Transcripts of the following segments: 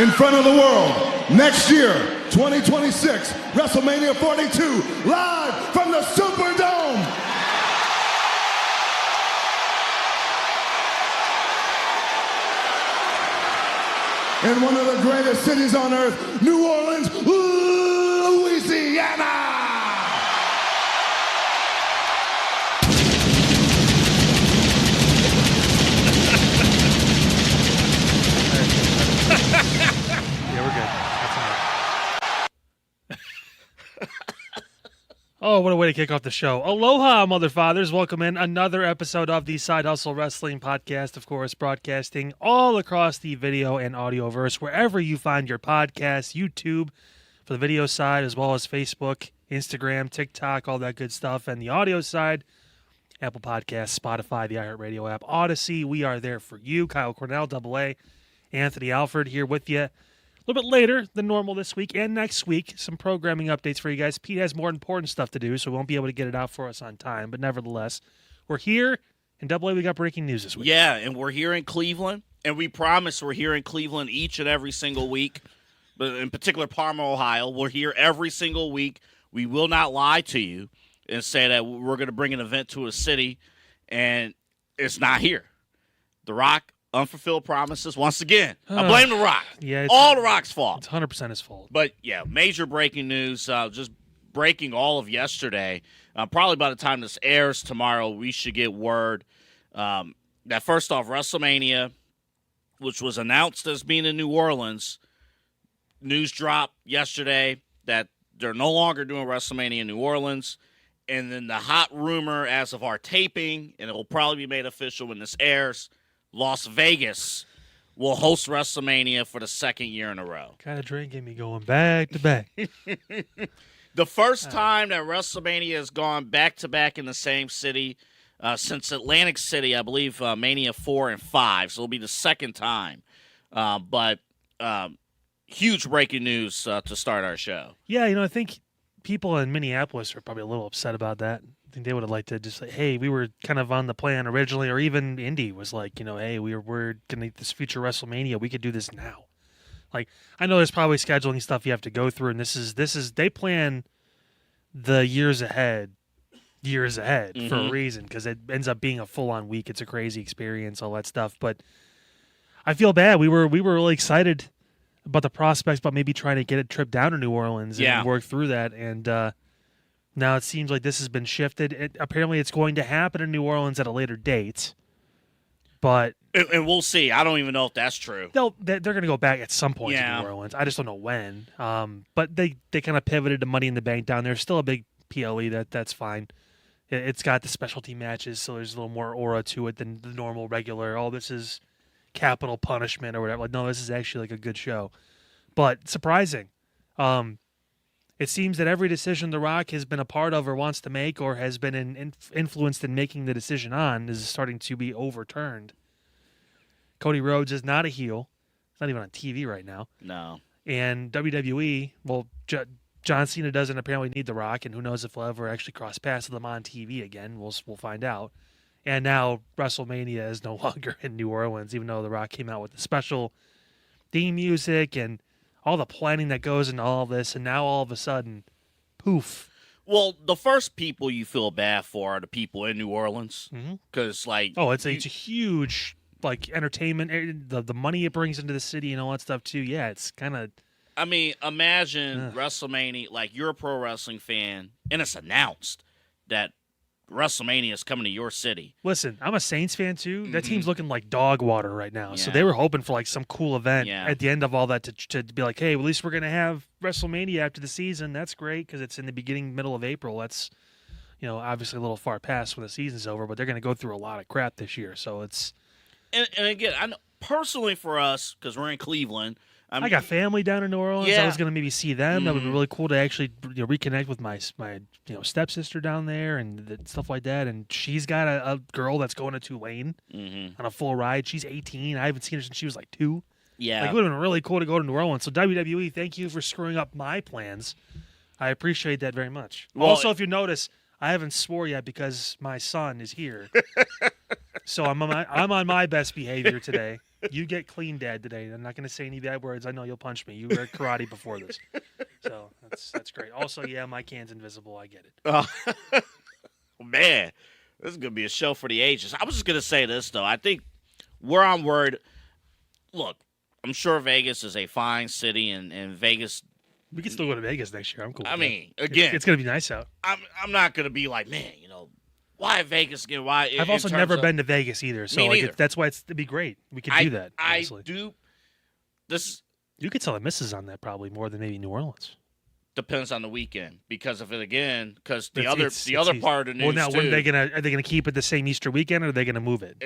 in front of the world. Next year, 2026, WrestleMania 42, live from the Superdome. In one of the greatest cities on earth, New Orleans, Louisiana. Yeah, we're good. That's enough. Oh, what a way to kick off the show. Aloha, mother fathers. Welcome in another episode of the Side Hustle Wrestling Podcast, of course, broadcasting all across the video and audioverse, wherever you find your podcasts, YouTube for the video side, as well as Facebook, Instagram, TikTok, all that good stuff. And the audio side, Apple Podcasts, Spotify, the iHeartRadio app, Odyssey. We are there for you. Kyle Cornell, Double A, Anthony Alford here with you. A little bit later than normal this week and next week. Some programming updates for you guys. Pete has more important stuff to do, so we won't be able to get it out for us on time. But nevertheless, we're here. In Double A, we got breaking news this week. Yeah, and we're here in Cleveland. And we promise we're here in Cleveland each and every single week. But in particular, Parma, Ohio. We're here every single week. We will not lie to you and say that we're going to bring an event to a city, and it's not here. The Rock, unfulfilled promises once again. I blame The Rock. Yeah, all The Rock's fault. It's 100% his fault. But, yeah, major breaking news, just breaking all of yesterday. Probably by the time this airs tomorrow, we should get word that first off, WrestleMania, which was announced as being in New Orleans, news dropped yesterday that they're no longer doing WrestleMania in New Orleans. And then the hot rumor as of our taping, and it will probably be made official when this airs, Las Vegas will host WrestleMania for the second year in a row. Kind of drinking me going back to back. The first time that WrestleMania has gone back-to-back in the same city since Atlantic City, I believe, Mania 4 and 5. So it'll be the second time. But huge breaking news to start our show. Yeah, I think people in Minneapolis are probably a little upset about that. I think they would have liked to just say, hey, we were kind of on the plan originally, or even Indy was like, hey, we're going to get this future WrestleMania. We could do this now. Like, I know there's probably scheduling stuff you have to go through, and this is they plan the years ahead for a reason, because it ends up being a full-on week. It's a crazy experience, all that stuff. But I feel bad. We were really excited about the prospects, about maybe trying to get a trip down to New Orleans and work through that, and now it seems like this has been shifted. Apparently, it's going to happen in New Orleans at a later date, but and we'll see. I don't even know if that's true. They're going to go back at some point to New Orleans. I just don't know when. But they kind of pivoted to Money in the Bank down there. Still a big PLE. That's fine. It's got the specialty matches, so there's a little more aura to it than the normal regular. Oh, this is capital punishment or whatever. Like, no, this is actually like a good show. But surprising. It seems that every decision The Rock has been a part of or wants to make or has been influenced in making the decision on is starting to be overturned. Cody Rhodes is not a heel. He's not even on TV right now. No. And WWE, well, John Cena doesn't apparently need The Rock, and who knows if we'll ever actually cross paths with him on TV again. We'll find out. And now WrestleMania is no longer in New Orleans, even though The Rock came out with the special theme music and all the planning that goes into all of this, and now all of a sudden, poof. Well, the first people you feel bad for are the people in New Orleans, because it's a huge entertainment. The money it brings into the city and all that stuff too. Yeah, it's kind of. I mean, imagine WrestleMania. You're a pro wrestling fan, and it's announced that WrestleMania is coming to your city. Listen, I'm a Saints fan too. That team's looking like dog water right now. Yeah. So they were hoping for some cool event at the end of all that to be like, hey, at least we're going to have WrestleMania after the season. That's great because it's in the middle of April. That's, obviously a little far past when the season's over, but they're going to go through a lot of crap this year. So it's. And again, I know, personally for us, because we're in Cleveland, I got family down in New Orleans. Yeah. I was going to maybe see them. That would be really cool to actually reconnect with my stepsister down there and stuff like that. And she's got a girl that's going to Tulane on a full ride. She's 18. I haven't seen her since she was 2. Yeah. It would have been really cool to go to New Orleans. So WWE, thank you for screwing up my plans. I appreciate that very much. Well, also, if you notice, I haven't swore yet because my son is here. So I'm on my best behavior today. You get clean, Dad, today. I'm not going to say any bad words. I know you'll punch me. You were karate before this. So that's great. Also, yeah, my can's invisible. I get it. Oh, man, this is going to be a show for the ages. I was just going to say this, though. I think where I'm worried, look, I'm sure Vegas is a fine city, and Vegas. We can still go to Vegas next year. I'm cool. I mean, again, it's going to be nice out. I'm not going to be like, man, why Vegas again? Why? I've also never been to Vegas either, so that's why it'd be great. We could do that. Honestly. You could tell the misses on that probably more than maybe New Orleans. Depends on the weekend because of it again. Because the other part of the news. Well, now are they gonna keep it the same Easter weekend, or are they gonna move it?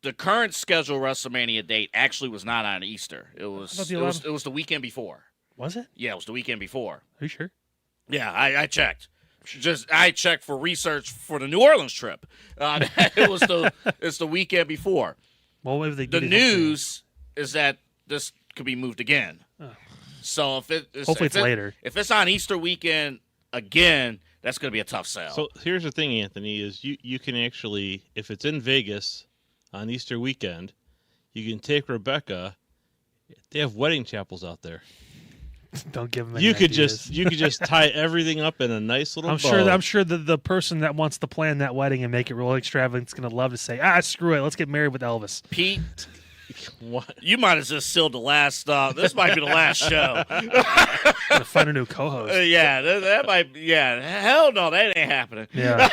The current scheduled WrestleMania date actually was not on Easter. It was the weekend before. Was it? Yeah, it was the weekend before. Are you sure? Yeah, I checked. I checked for research for the New Orleans trip. It's the weekend before. Well, the news is that this could be moved again. Oh. So hopefully it's later. If it's on Easter weekend again, that's going to be a tough sell. So here's the thing, Anthony, is you can actually, if it's in Vegas on Easter weekend, you can take Rebecca. They have wedding chapels out there. Don't give them. You could just tie everything up in a nice little. I'm sure the person that wants to plan that wedding and make it real extravagant is going to love to say, screw it, let's get married with Elvis. Pete, what? You might have just sealed the last. This might be the last show. To find a new co-host. That might. Yeah, hell no, that ain't happening. Yeah,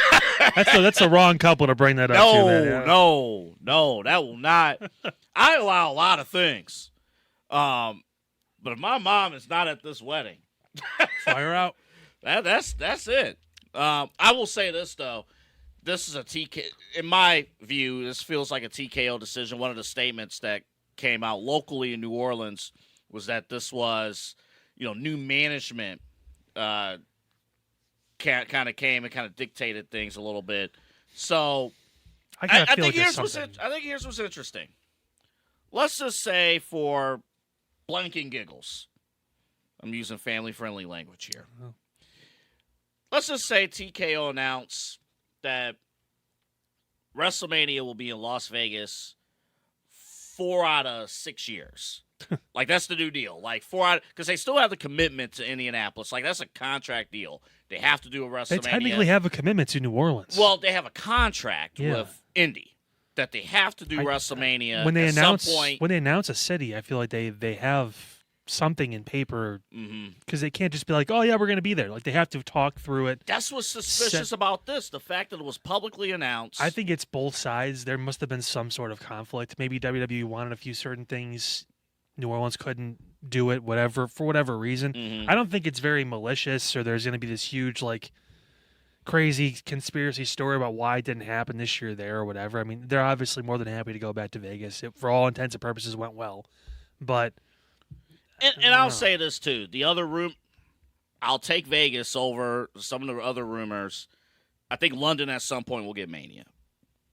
that's the wrong couple to bring that up. No, that will not. I allow a lot of things. But if my mom is not at this wedding, fire out. That's it. I will say this though, this is a TK. In my view, this feels like a TKO decision. One of the statements that came out locally in New Orleans was that this was, new management, kind of came and kind of dictated things a little bit. So I think here's what's interesting. Let's just say for blanking giggles, I'm using family-friendly language here. Oh. Let's just say TKO announced that WrestleMania will be in Las Vegas 4 out of 6 years. Like, that's the new deal. Like, 4 out, because they still have the commitment to Indianapolis. Like, that's a contract deal. They have to do a WrestleMania. They technically have a commitment to New Orleans. Well, they have a contract with Indy that they have to do WrestleMania when they at announce, some point. When they announce a city, I feel like they have something in paper because they can't just be like, oh, yeah, we're going to be there. Like, they have to talk through it. That's what's suspicious about this, the fact that it was publicly announced. I think it's both sides. There must have been some sort of conflict. Maybe WWE wanted a few certain things. New Orleans couldn't do it, for whatever reason. I don't think it's very malicious or there's going to be this huge, crazy conspiracy story about why it didn't happen this year there or whatever. I mean, they're obviously more than happy to go back to Vegas. It, for all intents and purposes, went well. But and I'll say this too: the other room, I'll take Vegas over some of the other rumors. I think London at some point will get Mania,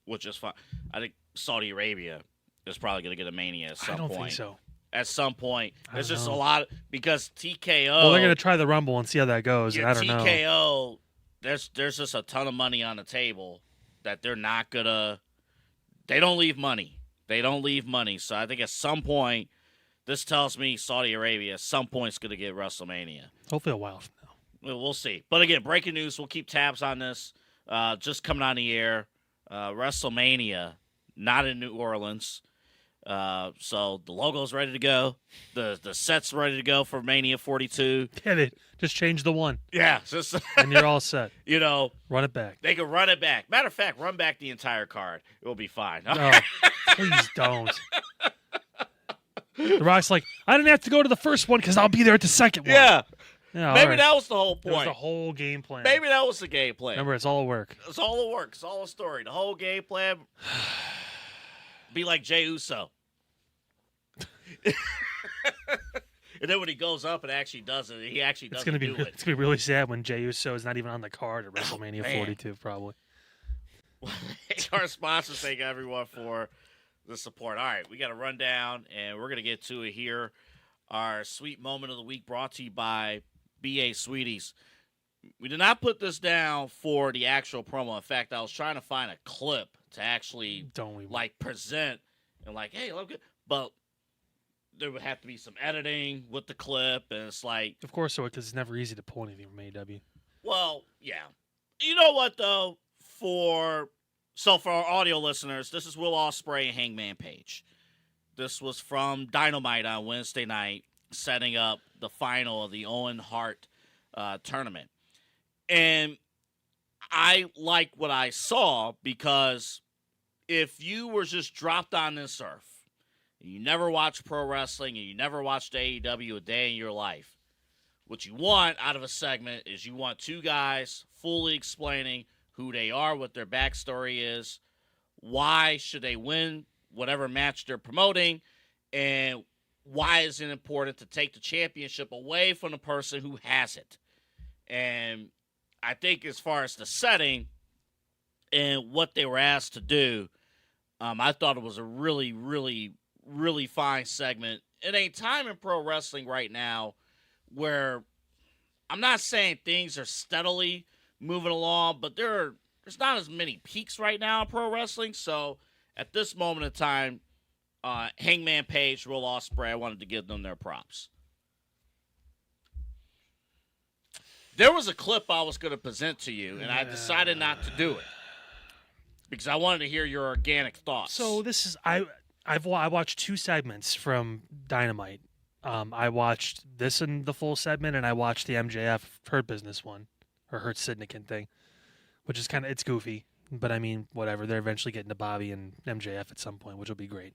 which is fine. I think Saudi Arabia is probably going to get a Mania at some point. I don't think so. At some point, there's just a lot because TKO. Well, they're going to try the Rumble and see how that goes. And I don't know. TKO. There's just a ton of money on the table that they're not gonna. They don't leave money. So I think at some point, this tells me Saudi Arabia at some point is gonna get WrestleMania. Hopefully a while from now. We'll see. But again, breaking news. We'll keep tabs on this. Just coming on the air. WrestleMania, not in New Orleans. So the logo's ready to go. The set's ready to go for Mania 42. Get it. Just change the one. Yeah. And you're all set. Run it back. They can run it back. Matter of fact, run back the entire card. It will be fine. No, please don't. The Rock's like, I didn't have to go to the first one because I'll be there at the second one. Yeah. Maybe that was the whole point. That was the whole game plan. Maybe that was the game plan. Remember, it's all a work. It's all a work. It's all a story. The whole game plan. Be like Jey Uso. And then when he goes up and actually does it, he actually doesn't do it. It's going to be really sad when Jey Uso is not even on the card at WrestleMania 42, probably. Our sponsors, thank everyone for the support. All right, we got a rundown, and we're going to get to it here. Our sweet moment of the week brought to you by BA Sweeties. We did not put this down for the actual promo. In fact, I was trying to find a clip to actually present and like, hey, look good. But there would have to be some editing with the clip, and it's like, Of course, so because it's never easy to pull anything from AEW. well, yeah. You know what though? For our audio listeners, this is Will Ospreay and Hangman Page. This was from Dynamite on Wednesday night, setting up the final of the Owen Hart tournament. And I like what I saw, because if you were just dropped on this earth, and you never watched pro wrestling, and you never watched AEW a day in your life, what you want out of a segment is you want two guys fully explaining who they are, what their backstory is, why should they win whatever match they're promoting, and why is it important to take the championship away from the person who has it. And I think as far as the setting and what they were asked to do, I thought it was a really, really, really fine segment. In a time in pro wrestling right now where I'm not saying things are steadily moving along, but there's not as many peaks right now in pro wrestling. So at this moment in time, Hangman Page, Will Ospreay, I wanted to give them their props. There was a clip I was going to present to you, and I decided not to do it because I wanted to hear your organic thoughts. So this is I watched two segments from Dynamite. I watched this in the full segment, and I watched the MJF Hurt Business one, or Hurt Sidnikin thing, which is it's goofy, but I mean whatever. They're eventually getting to Bobby and MJF at some point, which will be great.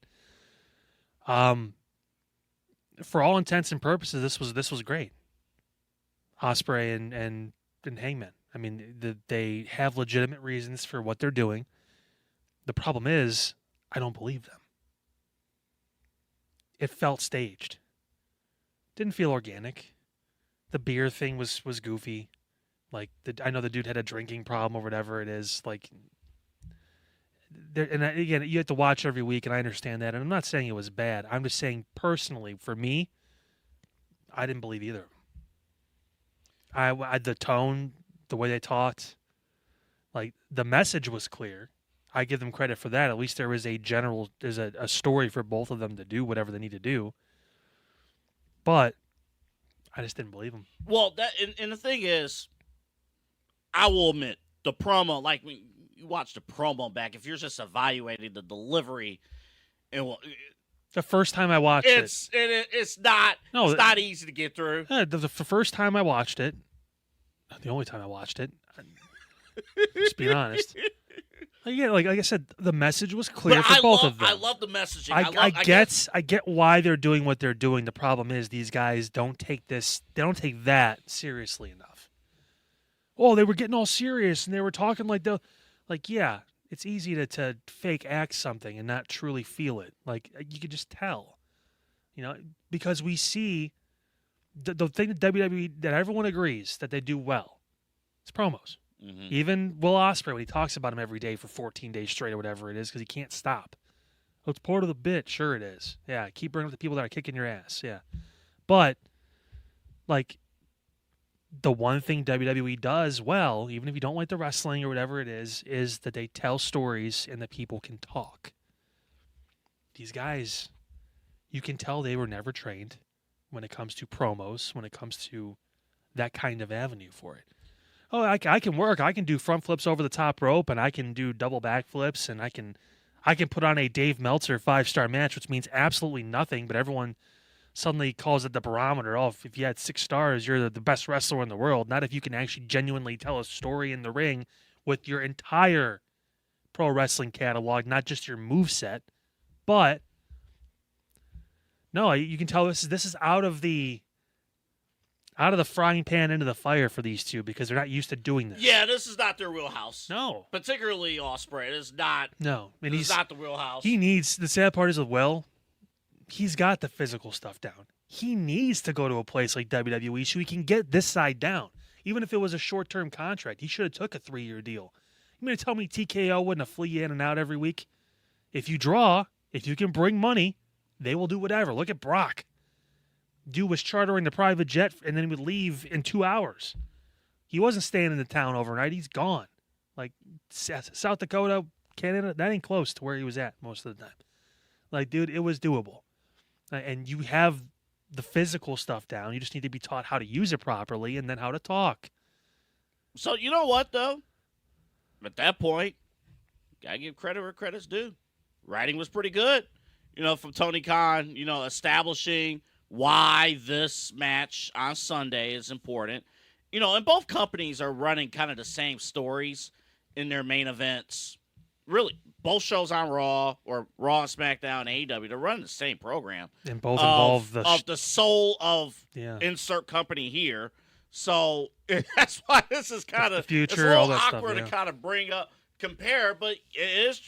For all intents and purposes, this was great. Ospreay and Hangman. I mean, they have legitimate reasons for what they're doing. The problem is, I don't believe them. It felt staged. Didn't feel organic. The beer thing was goofy. Like, I know the dude had a drinking problem or whatever it is. Like, again, you have to watch every week, and I understand that. And I'm not saying it was bad. I'm just saying, personally, for me, I didn't believe either. The tone, the way they talked, like, the message was clear. I give them credit for that. At least there's a story for both of them to do whatever they need to do. But I just didn't believe them. Well, and the thing is, I will admit, the promo, like when you watch the promo back, if you're just evaluating the delivery, the first time I watched it's not easy to get through. The first time I watched it, the only time I watched it, just being honest. Yeah, like I said, the message was clear for both of them. I love the messaging. I get why they're doing what they're doing. The problem is these guys don't take that seriously enough. Oh, they were getting all serious and they were talking yeah, it's easy to fake act something and not truly feel it. Like, you could just tell, because we see the thing that WWE, that everyone agrees that they do well, it's promos. Mm-hmm. Even Will Ospreay, when he talks about him every day for 14 days straight or whatever it is, because he can't stop. Oh, it's part of the bit. Sure it is. Yeah, keep bringing up the people that are kicking your ass. Yeah. But, like, the one thing WWE does well, even if you don't like the wrestling or whatever it is that they tell stories and the people can talk. These guys, you can tell they were never trained when it comes to promos, when it comes to that kind of avenue for it. Oh, I can work. I can do front flips over the top rope, and I can do double back flips, and I can put on a Dave Meltzer 5-star match, which means absolutely nothing, but everyone suddenly calls it the barometer. Oh, if you had 6 stars, you're the best wrestler in the world. Not if you can actually genuinely tell a story in the ring with your entire pro wrestling catalog, not just your moveset. But no, you can tell this is out of the frying pan into the fire for these two, because they're not used to doing this. Yeah, this is not their wheelhouse. No. Particularly Ospreay. It is not. No. This is not the wheelhouse. The sad part is with Will, he's got the physical stuff down. He needs to go to a place like WWE so he can get this side down. Even if it was a short-term contract, he should have took a 3-year deal. You mean to tell me TKO wouldn't have flew you in and out every week? If you draw, if you can bring money, they will do whatever. Look at Brock. Dude was chartering the private jet and then would leave in 2 hours. He wasn't staying in the town overnight. He's gone. Like, South Dakota, Canada, that ain't close to where he was at most of the time. Like, dude, it was doable. And you have the physical stuff down. You just need to be taught how to use it properly and then how to talk. So, you know what, though? At that point, got to give credit where credit's due. Writing was pretty good, from Tony Khan, establishing why this match on Sunday is important. And both companies are running kind of the same stories in their main events. Really, both shows on Raw or Raw and SmackDown and AEW, they're running the same program. And both involve the soul of insert company here. So that's why this is kind of future, all that awkward stuff, to kind of compare. But it is,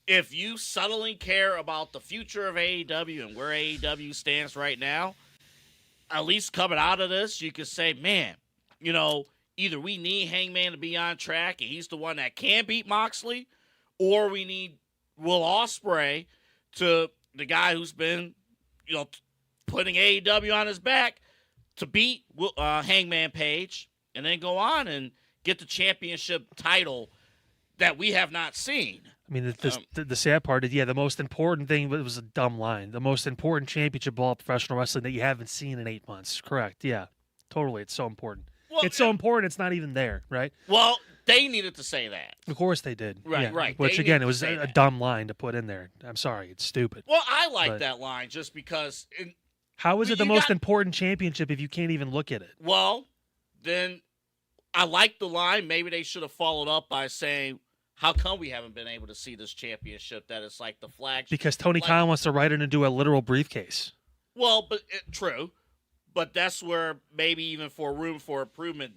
if you subtly care about the future of AEW and where AEW stands right now, at least coming out of this, you could say, man, either we need Hangman to be on track and he's the one that can beat Moxley, or we need Will Ospreay to the guy who's been, putting AEW on his back to beat Hangman Page and then go on and get the championship title that we have not seen. I mean, the sad part is, the most important thing was a dumb line. The most important championship ball of professional wrestling that you haven't seen in 8 months. Correct. Yeah, totally. It's so important. Well, it's so important it's not even there, right? Well, they needed to say that. Of course they did. Right, right. Which, again, it was a dumb line to put in there. I'm sorry. It's stupid. Well, I like that line just because... How is it the most important championship if you can't even look at it? Well, then I like the line. Maybe they should have followed up by saying, how come we haven't been able to see this championship that it's like the flagship? Because Tony Khan wants to write it into a literal briefcase. Well, true. But that's where maybe even for room for improvement,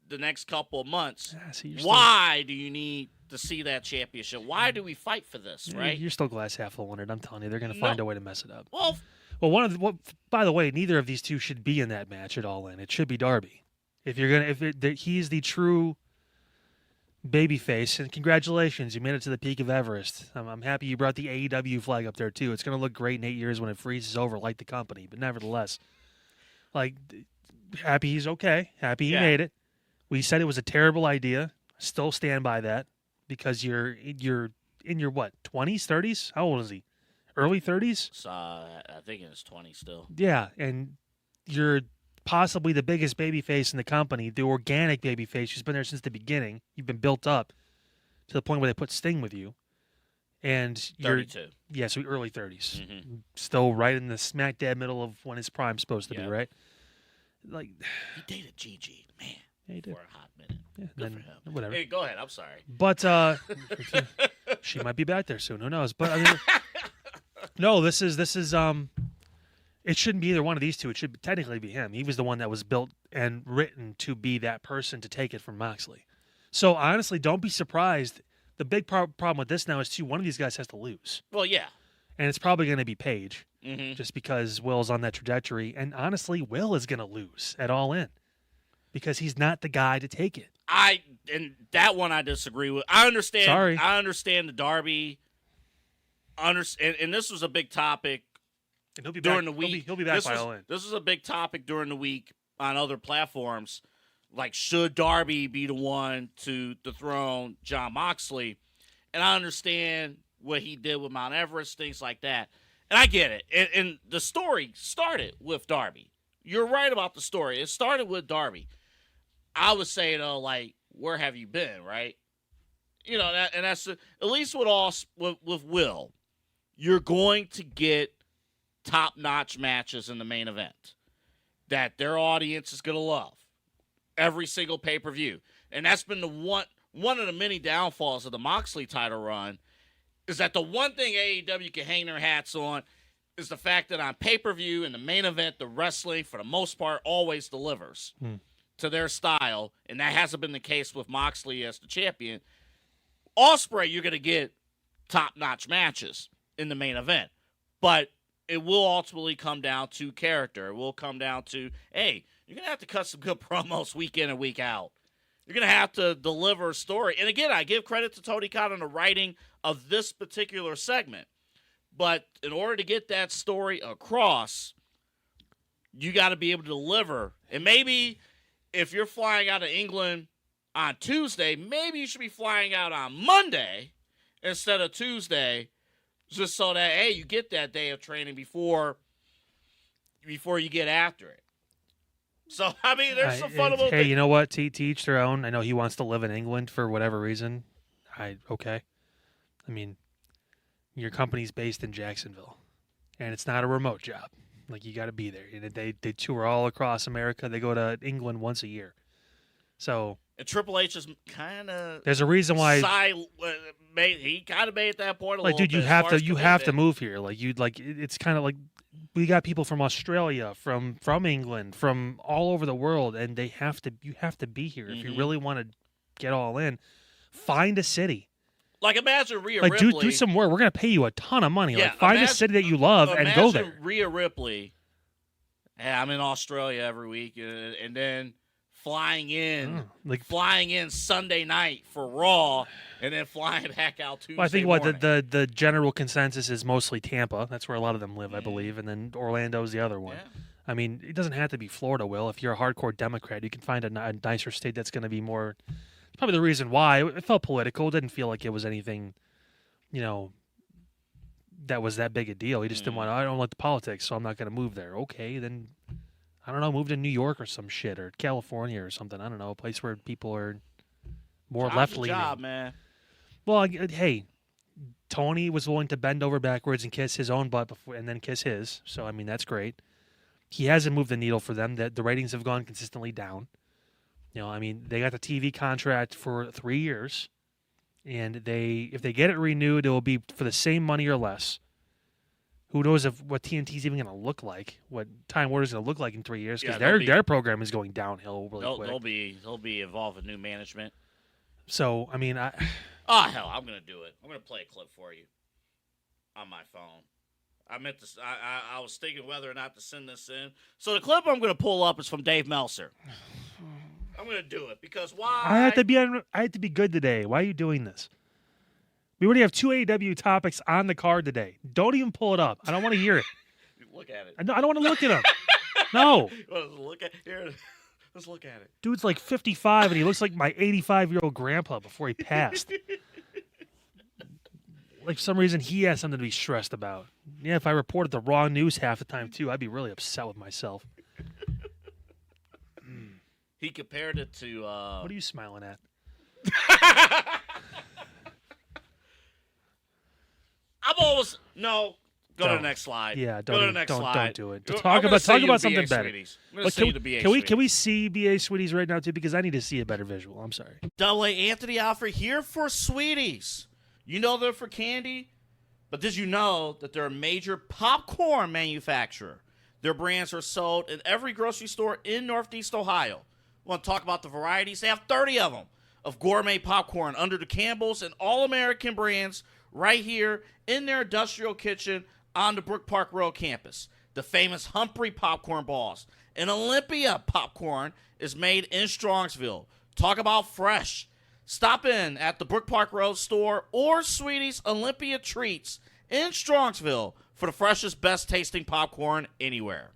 the next couple of months, why do you need to see that championship? Why do we fight for this, right? You're still glass half full on it. I'm telling you, they're going to find a way to mess it up. Well, by the way, neither of these two should be in that match at all. It should be Darby. He's the true babyface, and congratulations, you made it to the peak of Everest. I'm happy you brought the AEW flag up there too. It's going to look great in 8 years when it freezes over like the company, but nevertheless, happy he's okay. Happy he made it. We said it was a terrible idea. Still stand by that because you're in your what, 20s, 30s? How old is he? Early 30s? So, I think in his 20s still. Yeah, and you're possibly the biggest babyface in the company, the organic babyface who's been there since the beginning. You've been built up to the point where they put Sting with you. And you're 32. Yeah, so early 30s. Mm-hmm. Still right in the smack dab middle of when his prime's supposed to be, right? He dated Gigi, man. Yeah, he did. For a hot minute. Yeah, Good for him. Whatever. Hey, go ahead. I'm sorry. But she might be back there soon. Who knows? But I mean, no, this is it shouldn't be either one of these two. It should technically be him. He was the one that was built and written to be that person to take it from Moxley. So honestly, don't be surprised. The big problem with this now is one of these guys has to lose. Well, yeah. And it's probably going to be Paige, Mm-hmm. just because Will's on that trajectory. And honestly, Will is going to lose at All In because he's not the guy to take it. And that one I disagree with. I understand. Sorry. I understand the Darby. And this was a big topic And he'll be during back, the week. He'll be back by All In. This was a big topic during the week on other platforms. Like, should Darby be the one to dethrone Jon Moxley? And I understand what he did with Mount Everest, things like that. And I get it. And the story started with Darby. You're right about the story. It started with Darby. I would say, though, like, where have you been, right? That's at least with Will. You're going to get top-notch matches in the main event that their audience is going to love. Every single pay-per-view. And that's been one of the many downfalls of the Moxley title run, is that the one thing AEW can hang their hats on is the fact that on pay-per-view and the main event, the wrestling, for the most part, always delivers to their style, and that hasn't been the case with Moxley as the champion. Ospreay, you're going to get top-notch matches in the main event, but it will ultimately come down to character. It will come down to, hey, you're going to have to cut some good promos week in and week out. You're going to have to deliver a story. And again, I give credit to Tony Khan on the writing of this particular segment. But in order to get that story across, you got to be able to deliver. And maybe if you're flying out of England on Tuesday, maybe you should be flying out on Monday instead of Tuesday just so that, hey, you get that day of training before you get after it. So, I mean, there's some fundamental Hey, you know what? To each their own. I know he wants to live in England for whatever reason. Okay. I mean, your company's based in Jacksonville, and it's not a remote job. Like, you got to be there. And they tour all across America. They go to England once a year. So, and Triple H is kind of there's a reason why he kind of made at that point a like, little dude, you bit have to move here. Like, it's kind of like we got people from Australia, from England, from all over the world, and you have to be here if you really want to get all in. Find a city. Like, imagine Rhea Ripley. Ripley. Do some work. We're gonna pay you a ton of money. Yeah, like, find a city that you love and go there. Rhea Ripley. Hey, I'm in Australia every week, and then flying in Sunday night for Raw, and then flying back out Tuesday. Well, I think morning. the general consensus is mostly Tampa. That's where a lot of them live, I believe, and then Orlando's the other one. Yeah. I mean, it doesn't have to be Florida. Will, if you're a hardcore Democrat, you can find a nicer state that's going to be more. Probably the reason why it felt political. It didn't feel like it was anything, that was that big a deal. He just didn't want. I don't like the politics, so I'm not going to move there. Okay, then I don't know. Move to New York or some shit, or California or something. I don't know, a place where people are more left leaning. Job, man. Well, hey, Tony was willing to bend over backwards and kiss his own butt before, and then kiss his. So I mean, that's great. He hasn't moved the needle for them. The ratings have gone consistently down. I mean, they got the TV contract for 3 years, and if they get it renewed, it will be for the same money or less. Who knows what TNT's even going to look like? What Time Warner's going to look like in 3 years? Because their program is going downhill really quick. They'll be involved in new management. So I mean, hell, I'm going to do it. I'm going to play a clip for you on my phone. I meant to. I was thinking whether or not to send this in. So the clip I'm going to pull up is from Dave Meltzer. I'm going to do it because why? I had to be good today. Why are you doing this? We already have 2 AEW topics on the card today. Don't even pull it up. I don't want to hear it. Look at it. I don't want to look at him. No. Let's look at it. Dude's like 55 and he looks like my 85-year-old grandpa before he passed. Like, for some reason, he has something to be stressed about. Yeah, if I reported the wrong news half the time, too, I'd be really upset with myself. He compared it to... What are you smiling at? I'm almost... No. Go to the next slide. Yeah, go to the next slide. Don't do it. Talk about something better. Can we see BA Sweeties right now, too? Because I need to see a better visual. I'm sorry. Double A Anthony Alfred here for Sweeties. You know they're for candy, but did you know that they're a major popcorn manufacturer? Their brands are sold in every grocery store in Northeast Ohio. Want to talk about the varieties? They have 30 of them of gourmet popcorn under the Campbell's and All-American brands right here in their industrial kitchen on the Brook Park Road campus. The famous Humphrey popcorn balls and Olympia popcorn is made in Strongsville. Talk about fresh. Stop in at the Brook Park Road store or Sweeties Olympia Treats in Strongsville for the freshest, best-tasting popcorn anywhere.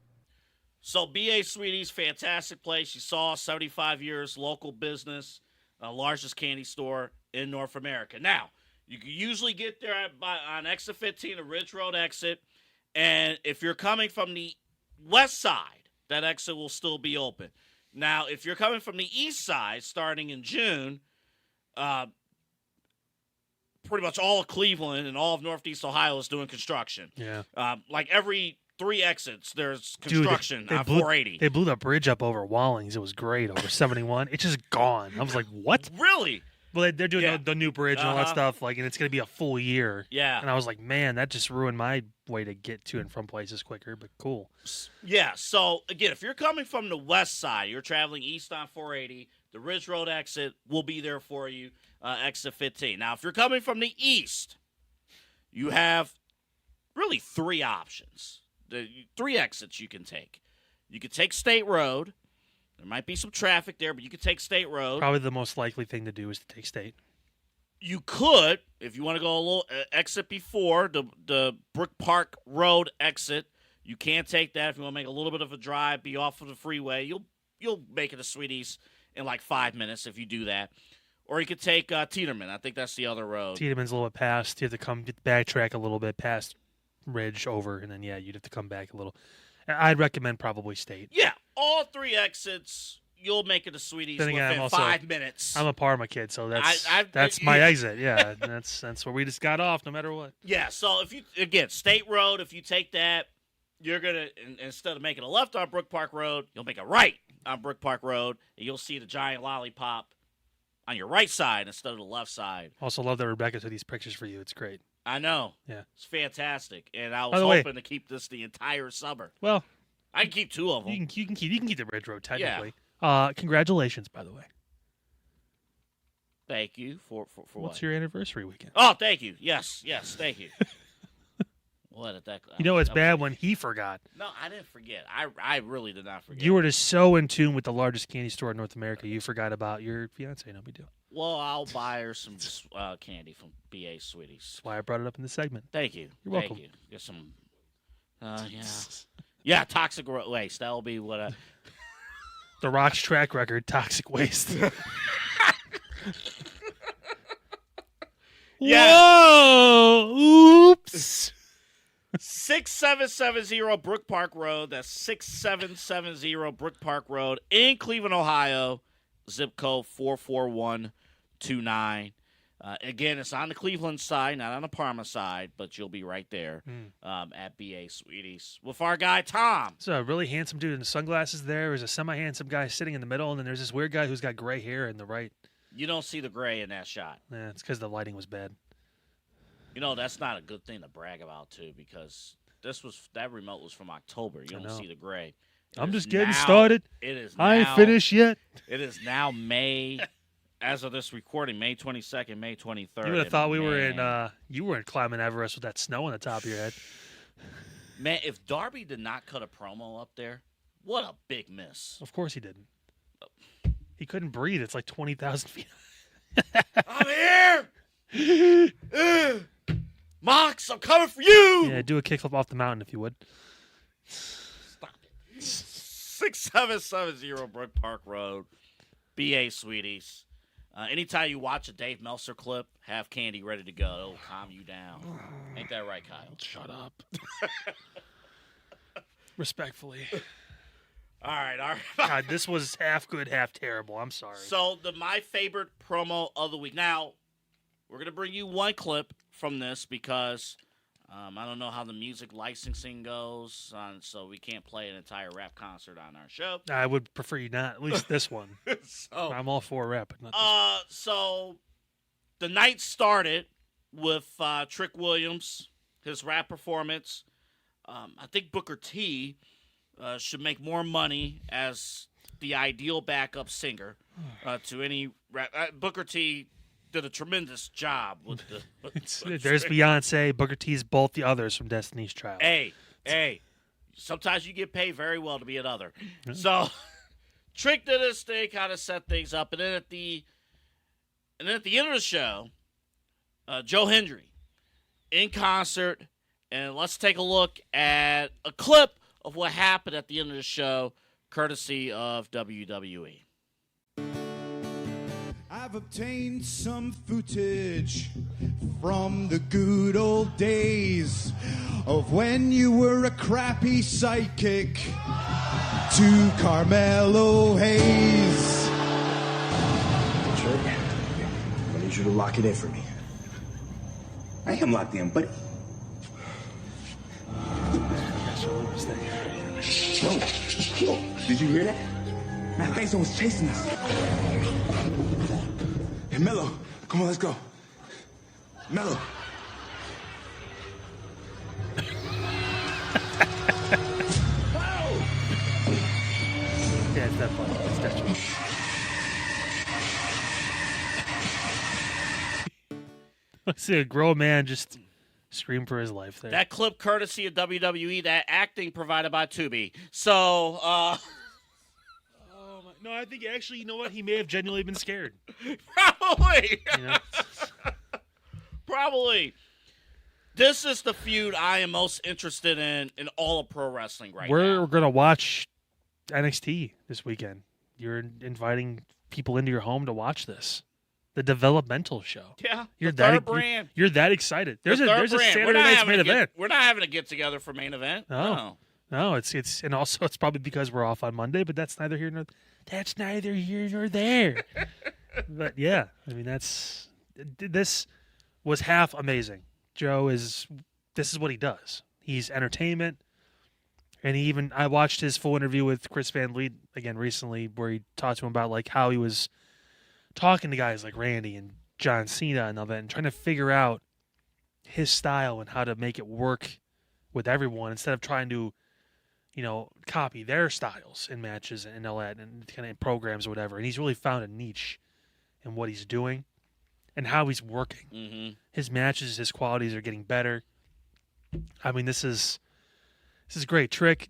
So, BA Sweeties, fantastic place. You saw 75 years, local business, largest candy store in North America. Now, you can usually get there on exit 15, the Ridge Road exit. And if you're coming from the west side, that exit will still be open. Now, if you're coming from the east side, starting in June, pretty much all of Cleveland and all of Northeast Ohio is doing construction. Yeah. Like every 3 exits, there's construction on 480. They blew the bridge up over Wallings. It was great over 71. It's just gone. I was like, what? Really? Well, they're doing the new bridge and all that stuff, and it's going to be a full year. Yeah. And I was like, man, that just ruined my way to get to and from places quicker, but cool. Yeah, so, again, if you're coming from the west side, you're traveling east on 480, the Ridge Road exit will be there for you, exit 15. Now, if you're coming from the east, you have really 3 options. 3 exits you can take. You could take State Road. There might be some traffic there, but you could take State Road. Probably the most likely thing to do is to take State. You could, if you want to go a little exit before the Brook Park Road exit, you can take that. If you want to make a little bit of a drive, be off of the freeway, you'll make it to Sweeties in like 5 minutes if you do that. Or you could take Tiedemann. I think that's the other road. Tiedemann's a little bit past. You have to backtrack a little bit past Ridge over, and then, you'd have to come back a little. I'd recommend probably State. Yeah, all 3 exits. You'll make it to Sweeties within 5 minutes. I'm a Parma kid, so that's my exit. Yeah, that's where we just got off, no matter what. Yeah, so if you State Road, if you take that, you're gonna instead of making a left on Brook Park Road, you'll make a right on Brook Park Road, and you'll see the giant lollipop on your right side instead of the left side. Also, love that Rebecca took these pictures for you. It's great. I know. Yeah, it's fantastic, and I was hoping to keep this the entire summer. Well, I can keep 2 of them. You can keep the Ridge Road technically. Yeah. Congratulations, by the way. Thank you for What's your anniversary weekend? Oh, thank you. Yes, thank you. What at that? It's bad when he forgot. No, I didn't forget. I really did not forget. You were just so in tune with the largest candy store in North America, you forgot about your fiance. No big deal. Well, I'll buy her some candy from BA Sweeties. That's why I brought it up in the segment. Thank you. You're welcome. Thank you. Get some. Yeah, toxic waste. That will be what. The Rock's track record: toxic waste. Whoa! Oops. 6770 Brook Park Road. That's 6770 Brook Park Road in Cleveland, Ohio. Zip code 44129. Again, it's on the Cleveland side, not on the Parma side, but you'll be right there at BA Sweeties with our guy Tom. It's a really handsome dude in the sunglasses there. There's a semi-handsome guy sitting in the middle, and then there's this weird guy who's got gray hair in the right. You don't see the gray in that shot. Yeah, it's because the lighting was bad. That's not a good thing to brag about, too, because that remote was from October. You don't see the gray. I'm just getting started. It is. I ain't finished yet. It is now May, as of this recording, May 22nd, May 23rd. You would have thought we were in. You weren't climbing Everest with that snow on the top of your head. Man, if Darby did not cut a promo up there, what a big miss. Of course he didn't. He couldn't breathe. It's like 20,000 feet. I'm here. Mox, I'm coming for you. Yeah, do a kickflip off the mountain if you would. Stop it. 6770 Brook Park Road, BA Sweeties. Anytime you watch a Dave Meltzer clip, have candy ready to go. It'll calm you down. Ain't that right, Kyle? Shut up. Respectfully. All right. God, this was half good, half terrible. I'm sorry. So, my favorite promo of the week. Now, we're going to bring you one clip from this because I don't know how the music licensing goes, so we can't play an entire rap concert on our show. I would prefer you not, at least this one. I'm all for rap, but not this So, the night started with Trick Williams, his rap performance. I think Booker T should make more money as the ideal backup singer to any rap. Booker T did a tremendous job with the. There's Beyonce, Booker T's both the others from Destiny's Child. Hey, sometimes you get paid very well to be another. So, Trick did his thing, kind of set things up, and then at the end of the show, Joe Hendry in concert, and let's take a look at a clip of what happened at the end of the show, courtesy of WWE. I've obtained some footage from the good old days of when you were a crappy sidekick to Carmelo Hayes. Trick, I need you to lock it in for me. I am locked in, buddy. Yo, did you hear that? Matt Faison was chasing us. Hey, Mello, come on, let's go. Mello. Yeah, it's that fun. It's that fun. I see a grown man just scream for his life there. That clip courtesy of WWE, that acting provided by Tubi. So, No, I think actually, you know what? He may have genuinely been scared. Probably. You know? Probably. This is the feud I am most interested in all of pro wrestling right now. We're going to watch NXT this weekend. You're inviting people into your home to watch this. The developmental show. Yeah, You're the that third brand. You're that excited. There's The a third brand. Saturday night's main event. We're not having a get together for main event. No. No, it's and also it's probably because we're off on Monday, but that's neither here nor there. But yeah, I mean this was half amazing. This is what he does. He's entertainment. And I watched his full interview with Chris Van Vliet again recently, where he talked to him about like how he was talking to guys like Randy and John Cena and all that, and trying to figure out his style and how to make it work with everyone instead of trying to, copy their styles in matches and all that, and kind of in programs or whatever. And he's really found a niche in what he's doing and how he's working. Mm-hmm. His matches, his qualities are getting better. I mean, this is great. Trick,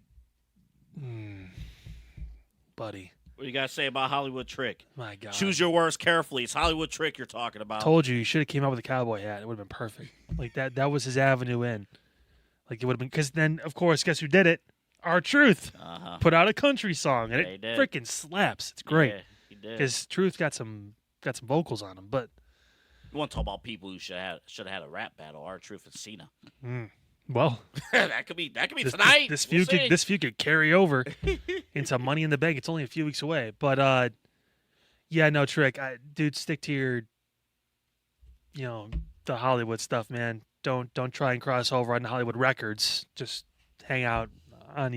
buddy. What do you got to say about Hollywood Trick? My God. Choose your words carefully. It's Hollywood Trick you're talking about. Told you should have came out with a cowboy hat. It would have been perfect. Like that was his avenue in. Like it would have been, because then of course, guess who did it? R-Truth put out a country song, and it freaking slaps. It's great. Yeah, he did. Because Truth got some vocals on him, but you want to talk about people who should have had a rap battle? R-Truth and Cena. Well, that could be tonight. This feud could carry over into Money in the Bank. It's only a few weeks away, but yeah, no, Trick, dude, stick to your, the Hollywood stuff, man. Don't try and cross over on Hollywood Records. Just hang out on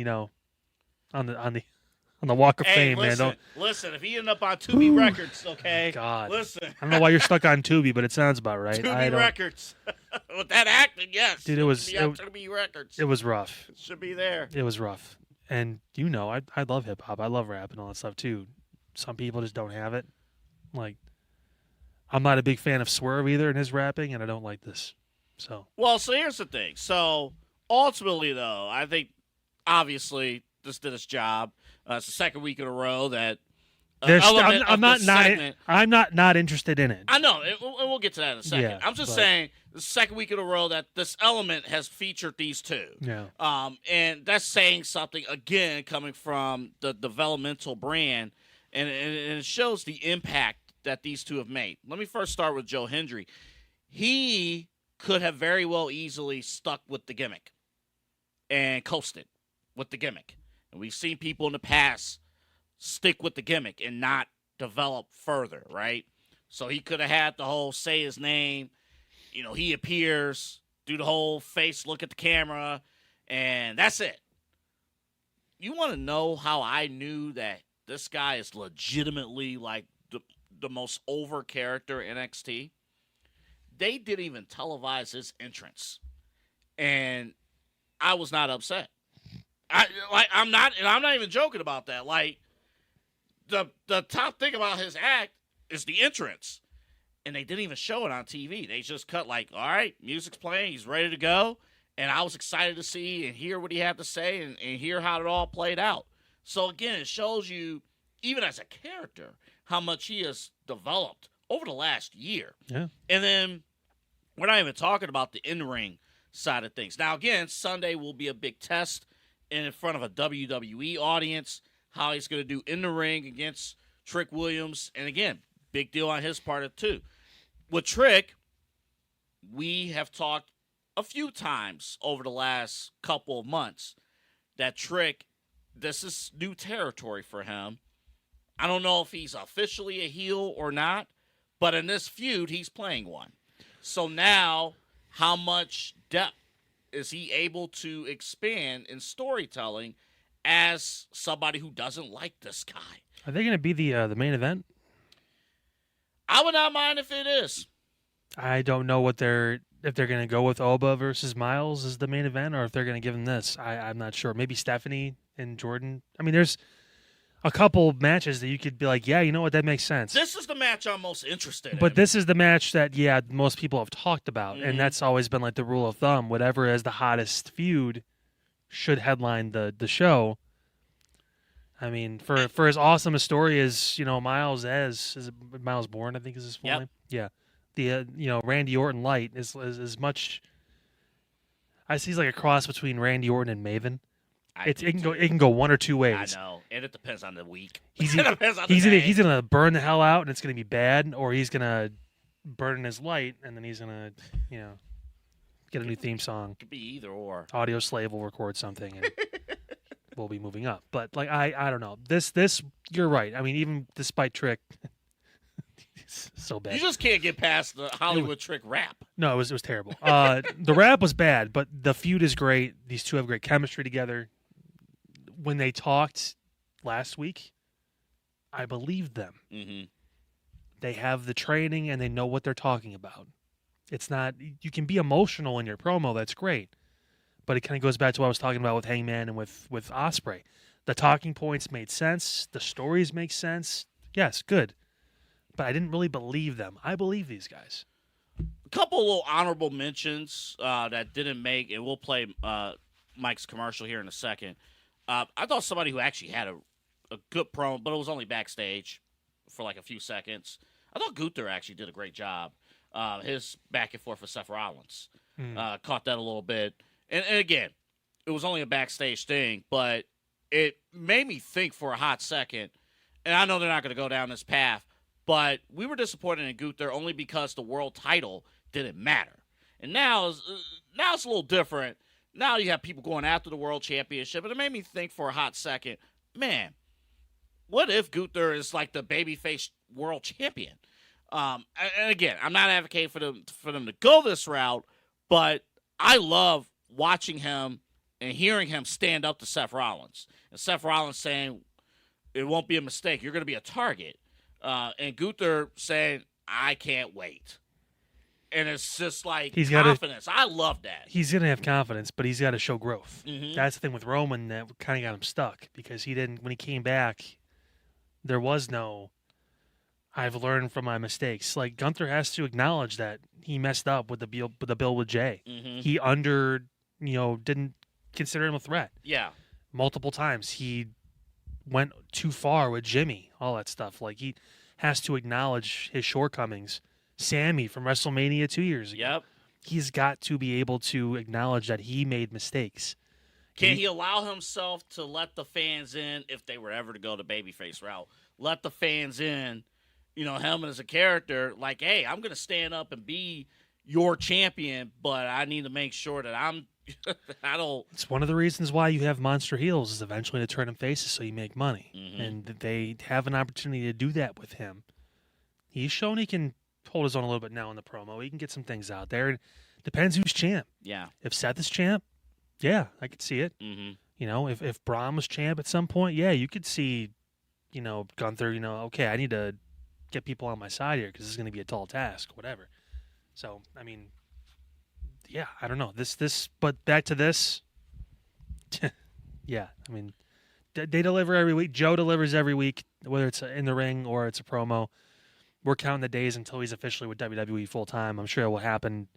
on the Walk of Fame, listen, man. Listen, if he ended up on Tubi Records, okay. God, listen. I don't know why you're stuck on Tubi, but it sounds about right. Tubi Records. With that acting, yes. Dude, it was Tubi Records. It was rough. It should be there. It was rough, and I love hip hop. I love rap and all that stuff too. Some people just don't have it. Like, I'm not a big fan of Swerve either in his rapping, and I don't like this. So here's the thing. So ultimately, though, I think obviously this did its job. It's the second week in a row that I'm not interested in it. I know, and we'll get to that in a second. Yeah, I'm just saying the second week in a row that this element has featured these two. Yeah. And that's saying something again coming from the developmental brand, and it shows the impact that these two have made. Let me first start with Joe Hendry. He could have very well easily stuck with the gimmick and coasted with the gimmick. And we've seen people in the past stick with the gimmick and not develop further, right? So he could have had the whole say his name, he appears, do the whole face, look at the camera, and that's it. You want to know how I knew that this guy is legitimately like the most over character in NXT? They didn't even televise his entrance, and I was not upset. I'm not even joking about that. Like, the top thing about his act is the entrance, and they didn't even show it on TV. They just cut like, all right, music's playing, he's ready to go, and I was excited to see and hear what he had to say and hear how it all played out. So again, it shows you, even as a character, how much he has developed over the last year. Yeah. And then we're not even talking about the in-ring side of things. Now, again, Sunday will be a big test in front of a WWE audience, how he's going to do in the ring against Trick Williams. And again, big deal on his part too. With Trick, we have talked a few times over the last couple of months that Trick, this is new territory for him. I don't know if he's officially a heel or not, but in this feud, he's playing one. So now, how much depth is he able to expand in storytelling as somebody who doesn't like this guy? Are they going to be the main event? I would not mind if it is. I don't know if they're going to go with Oba versus Miles as the main event, or if they're going to give him this. I'm not sure. Maybe Stephanie and Jordan. I mean, there's a couple matches that you could be like, yeah, you know what, that makes sense. This is the match I'm most interested in. But this is the match that, yeah, most people have talked about, and that's always been like the rule of thumb. Whatever is the hottest feud should headline the show. I mean, for as awesome a story as, Miles is it Miles Bourne, I think is his full name? Yeah. The Randy Orton light is much. I see he's like a cross between Randy Orton and Maven, It can go one or two ways. I know, and it depends on the week. He's It depends on the day. he's gonna burn the hell out, and it's gonna be bad, or he's gonna burn in his light, and then he's gonna get a new theme song. It could be either or. Audio Slave will record something, and we'll be moving up. But like I don't know. This you're right. I mean, even despite Trick, it's so bad. You just can't get past the Hollywood Trick rap. No, it was terrible. The rap was bad, but the feud is great. These two have great chemistry together. When they talked last week, I believed them. Mm-hmm. They have the training and they know what they're talking about. It's not, you can be emotional in your promo, that's great. But it kind of goes back to what I was talking about with Hangman and with Ospreay. The talking points made sense. The stories make sense. Yes, good. But I didn't really believe them. I believe these guys. A couple of little honorable mentions that didn't make, and we'll play Mike's commercial here in a second. I thought somebody who actually had a good promo, but it was only backstage for like a few seconds. I thought Gunther actually did a great job. His back and forth with Seth Rollins. Caught that a little bit. And again, it was only a backstage thing, but it made me think for a hot second. And I know they're not going to go down this path, but we were disappointed in Gunther only because the world title didn't matter. And now it's a little different. Now you have people going after the world championship, and it made me think for a hot second, man, what if Gunther is like the babyface world champion? And again, I'm not advocating for them to go this route, but I love watching him and hearing him stand up to Seth Rollins. And Seth Rollins saying, it won't be a mistake. You're going to be a target. And Gunther saying, I can't wait. And it's just like confidence. I love that. He's going to have confidence, but he's got to show growth. Mm-hmm. That's the thing with Roman that kind of got him stuck because he didn't, when he came back, there was no, I've learned from my mistakes. Like Gunther has to acknowledge that he messed up with the bill with Jay. Mm-hmm. He didn't consider him a threat. Yeah. Multiple times. He went too far with Jimmy, all that stuff. Like he has to acknowledge his shortcomings. Sammy from WrestleMania 2 years ago. Yep. He's got to be able to acknowledge that he made mistakes. Can he allow himself to let the fans in if they were ever to go the babyface route? Let the fans in, him as a character, like, hey, I'm going to stand up and be your champion, but I need to make sure that I don't. It's one of the reasons why you have monster heels is eventually to turn them faces so you make money. Mm-hmm. And they have an opportunity to do that with him. He's shown he can hold his own a little bit now in the promo. He can get some things out there. It depends who's champ. Yeah. If Seth is champ, yeah, I could see it. Mm-hmm. If Braun was champ at some point, yeah, you could see, Gunther, okay, I need to get people on my side here because this is going to be a tall task, whatever. So, I mean, yeah, I don't know. But back to this. Yeah, I mean, they deliver every week. Joe delivers every week, whether it's in the ring or it's a promo. We're counting the days until he's officially with WWE full time. I'm sure it will happen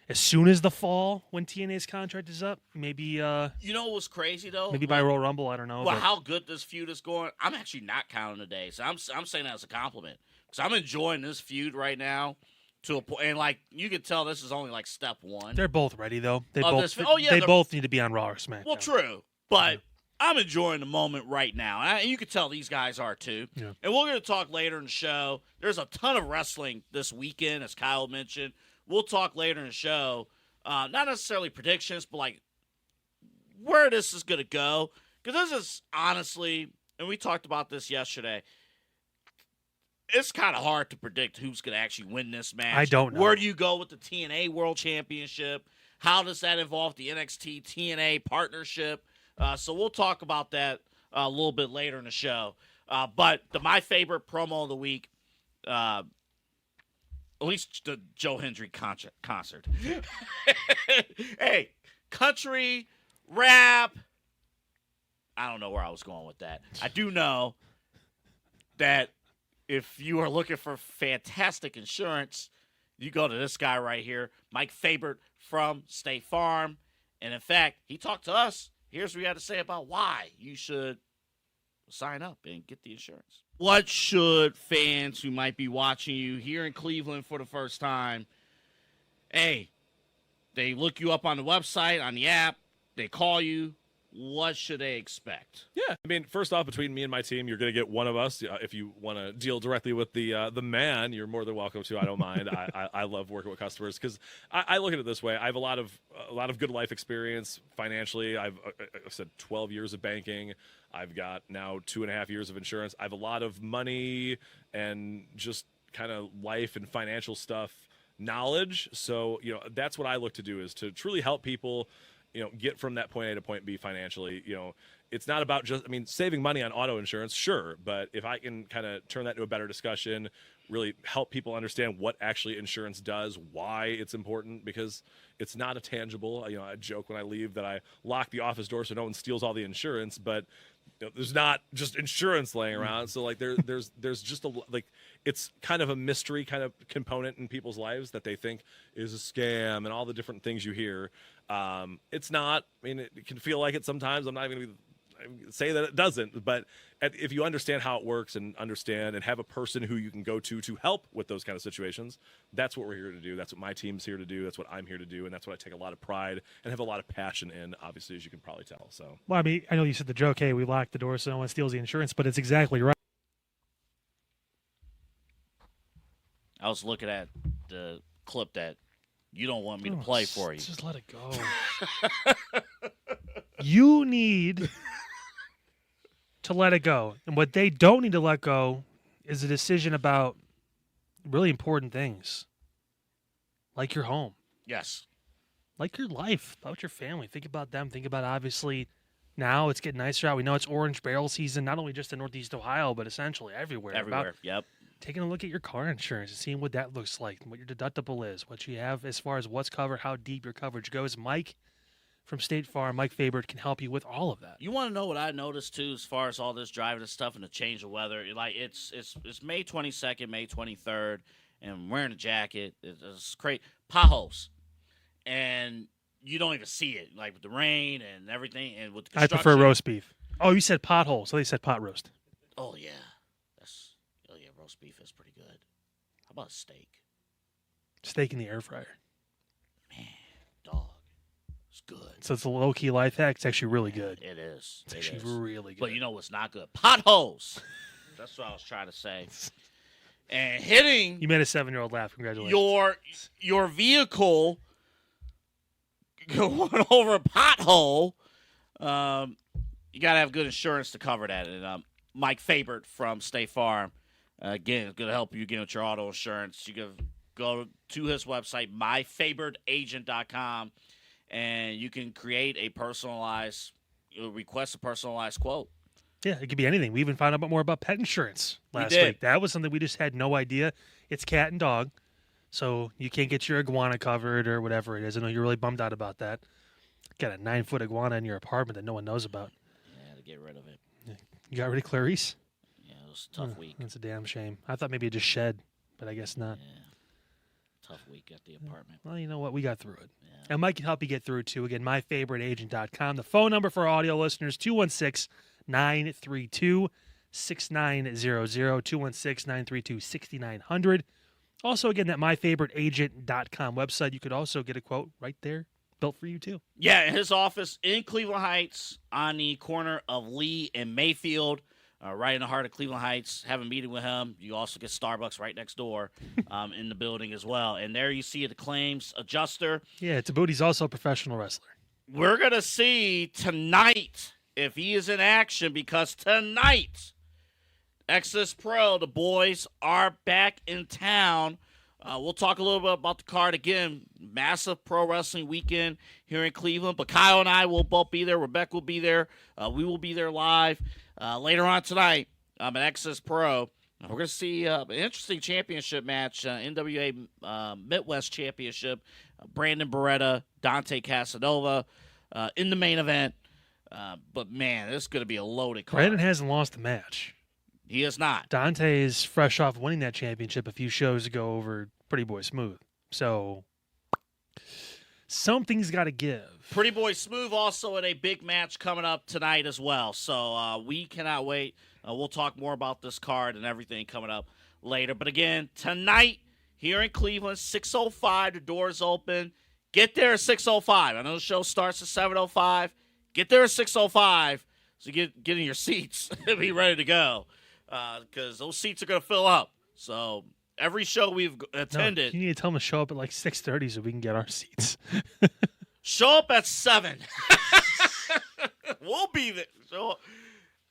as soon as the fall when TNA's contract is up. Maybe. You know what was crazy though? Maybe by Royal Rumble. I don't know. Well, how good this feud is going, I'm actually not counting the days. I'm saying that as a compliment because I'm enjoying this feud right now to a point. And like you can tell, this is only like step one. They're both ready though. They they're both need to be on Raw or SmackDown. Well, true, but I'm enjoying the moment right now. And you can tell these guys are too. Yeah. And we're going to talk later in the show. There's a ton of wrestling this weekend, as Kyle mentioned. We'll talk later in the show. Not necessarily predictions, but like where this is going to go. Because this is honestly, and we talked about this yesterday, it's kind of hard to predict who's going to actually win this match. I don't know. Where do you go with the TNA World Championship? How does that involve the NXT TNA partnership? So we'll talk about that a little bit later in the show. But my favorite promo of the week, at least the Joe Hendry concert. Hey, country, rap. I don't know where I was going with that. I do know that if you are looking for fantastic insurance, you go to this guy right here, Mike Fabert from State Farm. And in fact, he talked to us. Here's what he had to say about why you should sign up and get the insurance. What should fans who might be watching you here in Cleveland for the first time, hey, they look you up on the website, on the app, they call you, what should they expect? Yeah, I mean, first off, between me and my team, you're going to get one of us. If you want to deal directly with the man, you're more than welcome to. I don't mind. I love working with customers because I look at it this way. I have a lot of good life experience financially. I've said 12 years of banking. I've got now 2.5 years of insurance. I have a lot of money and just kind of life and financial stuff knowledge. So that's what I look to do, is to truly help people get from that point A to point B financially. It's not about just, saving money on auto insurance, sure, but if I can kind of turn that into a better discussion, really help people understand what actually insurance does, why it's important, because it's not a tangible. I joke when I leave that I lock the office door so no one steals all the insurance, but there's not just insurance laying around. So like there's just it's kind of a mystery kind of component in people's lives that they think is a scam and all the different things you hear. It's not. It can feel like it sometimes. I'm not even going to say that it doesn't, but if you understand how it works and understand and have a person who you can go to help with those kind of situations, that's what we're here to do. That's what my team's here to do. That's what I'm here to do, and that's what I take a lot of pride and have a lot of passion in, obviously, as you can probably tell. So, well, I know you said the joke, hey, we lock the door so no one steals the insurance, but it's exactly right. I was looking at the clip that you don't want me to play for you. Just let it go. You need to let it go. And what they don't need to let go is a decision about really important things. Like your home. Yes. Like your life. About your family. Think about them. Think about, obviously, now it's getting nicer out. We know it's orange barrel season, not only just in Northeast Ohio, but essentially everywhere. Everywhere, yep. Taking a look at your car insurance and seeing what that looks like, what your deductible is, what you have as far as what's covered, how deep your coverage goes. Mike from State Farm, Mike Fabert, can help you with all of that. You want to know what I noticed too, as far as all this driving and stuff and the change of weather? Like it's May 22nd, May 23rd, and I'm wearing a jacket. It's great. Potholes, and you don't even see it, like with the rain and everything, and with the I prefer roast beef. Oh, you said pothole, so they said pot roast. Oh yeah, roast beef is pretty good. How about a steak? Steak in the air fryer. Man, dog. It's good. So it's a low-key life hack. It's actually really good. It is. It's actually really good. But you know what's not good? Potholes. That's what I was trying to say. And hitting... You made a 7-year-old laugh. Congratulations. Your vehicle going over a pothole, you got to have good insurance to cover that. And Mike Fabert from State Farm, again, is going to help you get with your auto insurance. You can go to his website, myfabertagent.com. And you can create a request a personalized quote. Yeah, it could be anything. We even found out more about pet insurance last week. That was something we just had no idea. It's cat and dog, so you can't get your iguana covered or whatever it is. I know you're really bummed out about that. Got a 9-foot iguana in your apartment that no one knows about. Yeah, to get rid of it. You got rid of Clarice? Yeah, it was a tough week. That's a damn shame. I thought maybe it just shed, but I guess not. Yeah. Tough week at the apartment. Well, you know what? We got through it. Yeah. And Mike can help you get through it, too. Again, myfavoriteagent.com. The phone number for audio listeners, 216-932-6900, 216-932-6900. Also, again, that myfavoriteagent.com website. You could also get a quote right there, built for you, too. Yeah, his office in Cleveland Heights on the corner of Lee and Mayfield. Right in the heart of Cleveland Heights. Have a meeting with him. You also get Starbucks right next door in the building as well. And there you see the claims adjuster. Yeah, Tabooty's also a professional wrestler. We're going to see tonight if he is in action, because tonight, Exodus Pro, the boys, are back in town. We'll talk a little bit about the card again. Massive pro wrestling weekend here in Cleveland. But Kyle and I will both be there. Rebecca will be there. We will be there live. Later on tonight, at Exodus Pro, we're going to see an interesting championship match, NWA Midwest Championship. Brandon Beretta, Dante Casanova in the main event. But, man, this is going to be a loaded card. Brandon hasn't lost a match. He is not. Dante is fresh off winning that championship a few shows ago over Pretty Boy Smooth. So, something's got to give. Pretty Boy Smooth also in a big match coming up tonight as well. So we cannot wait. We'll talk more about this card and everything coming up later. But again, tonight here in Cleveland, 6:05, the doors open. Get there at 6:05. I know the show starts at 7:05. get there at 6:05 so get in your seats and be ready to go because those seats are going to fill up. So every show we've attended. No, you need to tell them to show up at like 6:30 so we can get our seats. Show up at 7. We'll be there. So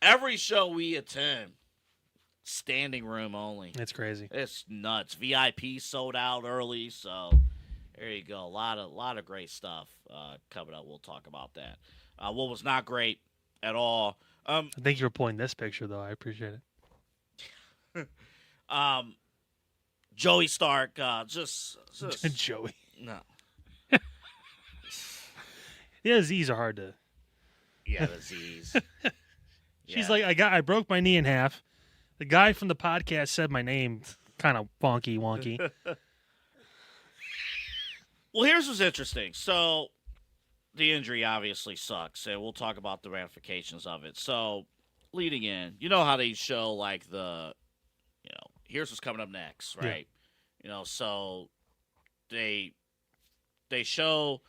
every show we attend, standing room only. It's crazy. It's nuts. VIP sold out early, so there you go. A lot of great stuff coming up. We'll talk about that. What was not great at all. Thank you for pulling this picture, though. I appreciate it. Zoey Stark, just Joey. no. Yeah, Z's are hard to. Yeah, the Z's. She's Yeah. like, I broke my knee in half. The guy from the podcast said my name kind of wonky. Well, here's what's interesting. So, the injury obviously sucks, and we'll talk about the ramifications of it. So, leading in, you know how they show, like, here's what's coming up next, right? Yeah. So they show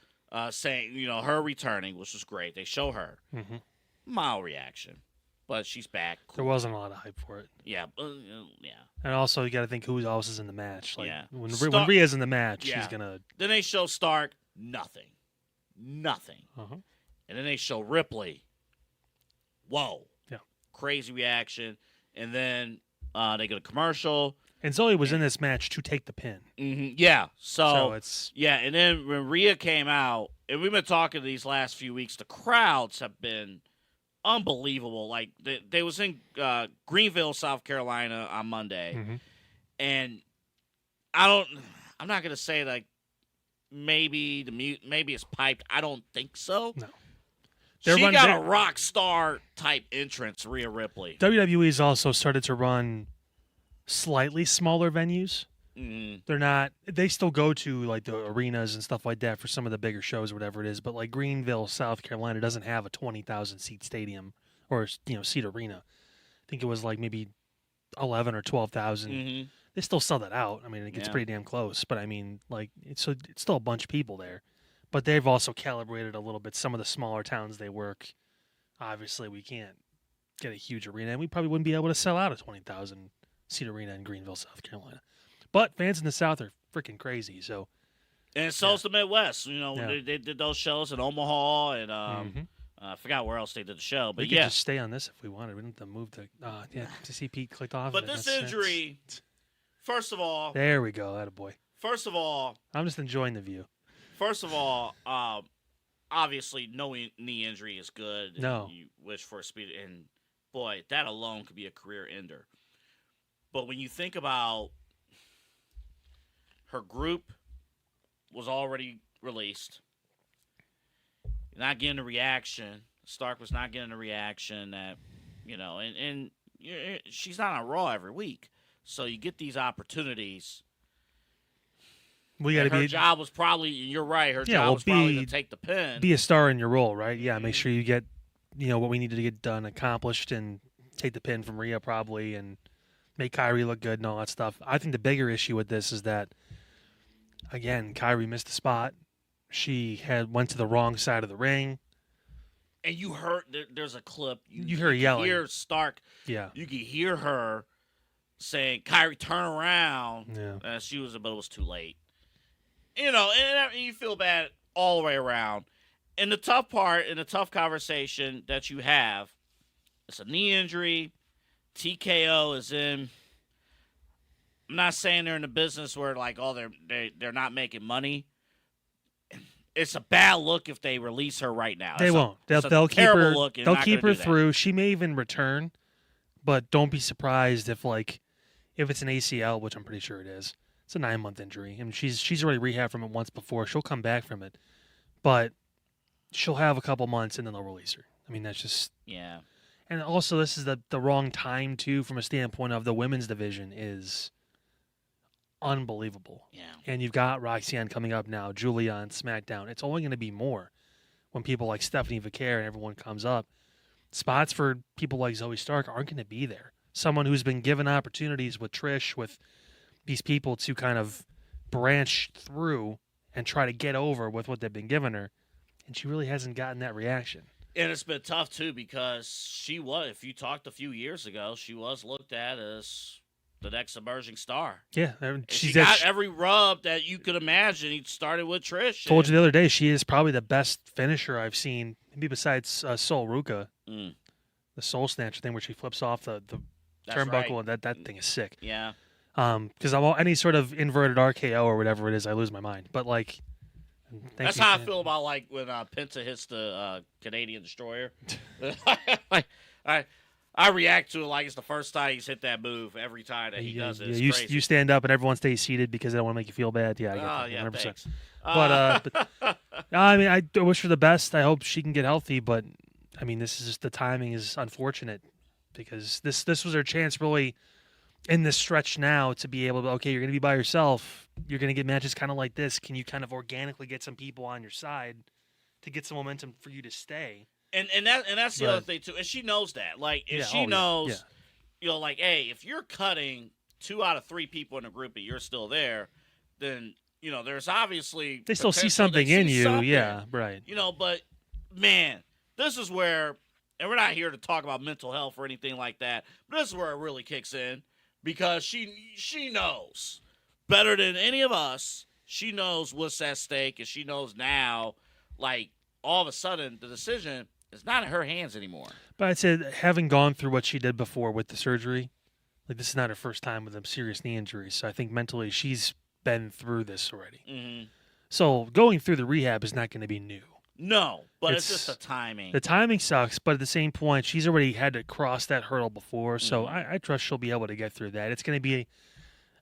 saying, her returning, which was great. They show her. Mm-hmm. Mild reaction, but she's back. There wasn't a lot of hype for it. Yeah, yeah. And also, you got to think who else is in the match. Like, Yeah. when Stark- Rhea's in the match, Yeah. she's going to. Then they show Stark, nothing. Uh-huh. And then they show Ripley. Whoa. Yeah. Crazy reaction. And then they go to commercial. And Zoe was in this match to take the pin. Mm-hmm. Yeah. So it's. yeah, and then when Rhea came out, and we've been talking these last few weeks, the crowds have been unbelievable. Like they was in Greenville, South Carolina on Monday, Mm-hmm. and I'm not gonna say like maybe maybe it's piped. I don't think so. No. She got a rock star type entrance, Rhea Ripley. WWE's also started to run slightly smaller venues. Mm-hmm. They're not. They still go to like the arenas and stuff like that for some of the bigger shows or whatever it is. But like Greenville, South Carolina, doesn't have a 20,000 seat stadium or seat arena. I think it was like maybe 11 or 12,000. Mm-hmm. They still sell that out. I mean, it gets Yeah. pretty damn close. But I mean, like it's still a bunch of people there. But they've also calibrated a little bit. Some of the smaller towns they work. Obviously, we can't get a huge arena, and we probably wouldn't be able to sell out a 20,000 seat arena in Greenville, South Carolina. But fans in the South are freaking crazy. So, And so's the Midwest. Yeah. They did those shows in Omaha and Mhm. I forgot where else they did the show. But we could yeah, just stay on this if we wanted. We didn't have to move to see Pete clicked off. but of it. this That's- injury, first of all, There we go. Attaboy. I'm I'm just enjoying the view. Obviously, no knee injury is good. and No. You wish for a speed. And, boy, that alone could be a career ender. But when you think about her group was already released, not getting a reaction. Stark was not getting a reaction that, and she's not on Raw every week. So you get these opportunities. We got to Her be job was probably, you're right, her Yeah, job well, was probably to take the pin. be a star in your role, right? Yeah, make sure you get what we needed to get done, accomplished, and take the pin from Rhea probably, and make Kyrie look good and all that stuff. I think the bigger issue with this is that, again, Kyrie missed the spot. She went to the wrong side of the ring. And you heard, there's a clip. You hear her yelling. You hear Stark. Yeah. You can hear her saying, Kyrie, turn around. Yeah. But it was too late. And you feel bad all the way around. And the tough part, in the tough conversation that you have, it's a knee injury. TKO is in. I'm not saying they're in the business where they're not making money. It's a bad look if they release her right now. They won't. They'll keep terrible her. look, and They'll not keep gonna her do that. through. She may even return, but don't be surprised if it's an ACL, which I'm pretty sure it is. It's a 9-month injury, and she's already rehabbed from it once before. She'll come back from it, but she'll have a couple months, and then they'll release her. I mean, that's just Yeah. And also, this is the wrong time too, from a standpoint of the women's division is unbelievable. Yeah. And you've got Roxanne coming up now, Julia on SmackDown. It's only going to be more when people like Stephanie Vaquer and everyone comes up. Spots for people like Zoey Stark aren't going to be there. Someone who's been given opportunities with Trish, with these people to kind of branch through and try to get over with what they've been giving her, and she really hasn't gotten that reaction. And it's been tough too because she was. If you talked a few years ago, she was looked at as the next emerging star. Yeah, She got every rub that you could imagine. He started with Trish. Told you the other day, she is probably the best finisher I've seen, maybe besides Soul Ruka. Mm. The Soul Snatcher thing where she flips off the That's turnbuckle, right. that thing is sick. Yeah. Because I'm any sort of inverted RKO or whatever it is, I lose my mind. But like, That's how I feel about like when Penta hits the Canadian Destroyer. Like, I react to it like it's the first time he's hit that move every time that he does it. It's crazy. You stand up and everyone stays seated because they don't want to make you feel bad. Yeah, I get that, yeah, 100%. thanks. But I mean, I wish her the best. I hope she can get healthy. But I mean, this is just the timing is unfortunate because this was her chance really in this stretch now to be able to, okay, you're going to be by yourself. You're going to get matches kind of like this. Can you kind of organically get some people on your side to get some momentum for you to stay? And that's the other thing too. And she knows that. Like if she knows, you know, like, hey, if you're cutting 2 out of 3 people in a group and you're still there, then you know there's obviously they still see potential. something They in see you. something. Yeah, right. You know, but man, this is where, and we're not here to talk about mental health or anything like that. But this is where it really kicks in because she knows better than any of us. She knows what's at stake, and she knows now, like all of a sudden, the decision is not in her hands anymore. But I'd say that having gone through what she did before with the surgery, like this is not her first time with a serious knee injury. So I think mentally she's been through this already. Mm-hmm. So going through the rehab is not going to be new. No, but it's just the timing. The timing sucks, but at the same point, she's already had to cross that hurdle before. So I trust she'll be able to get through that. It's going to be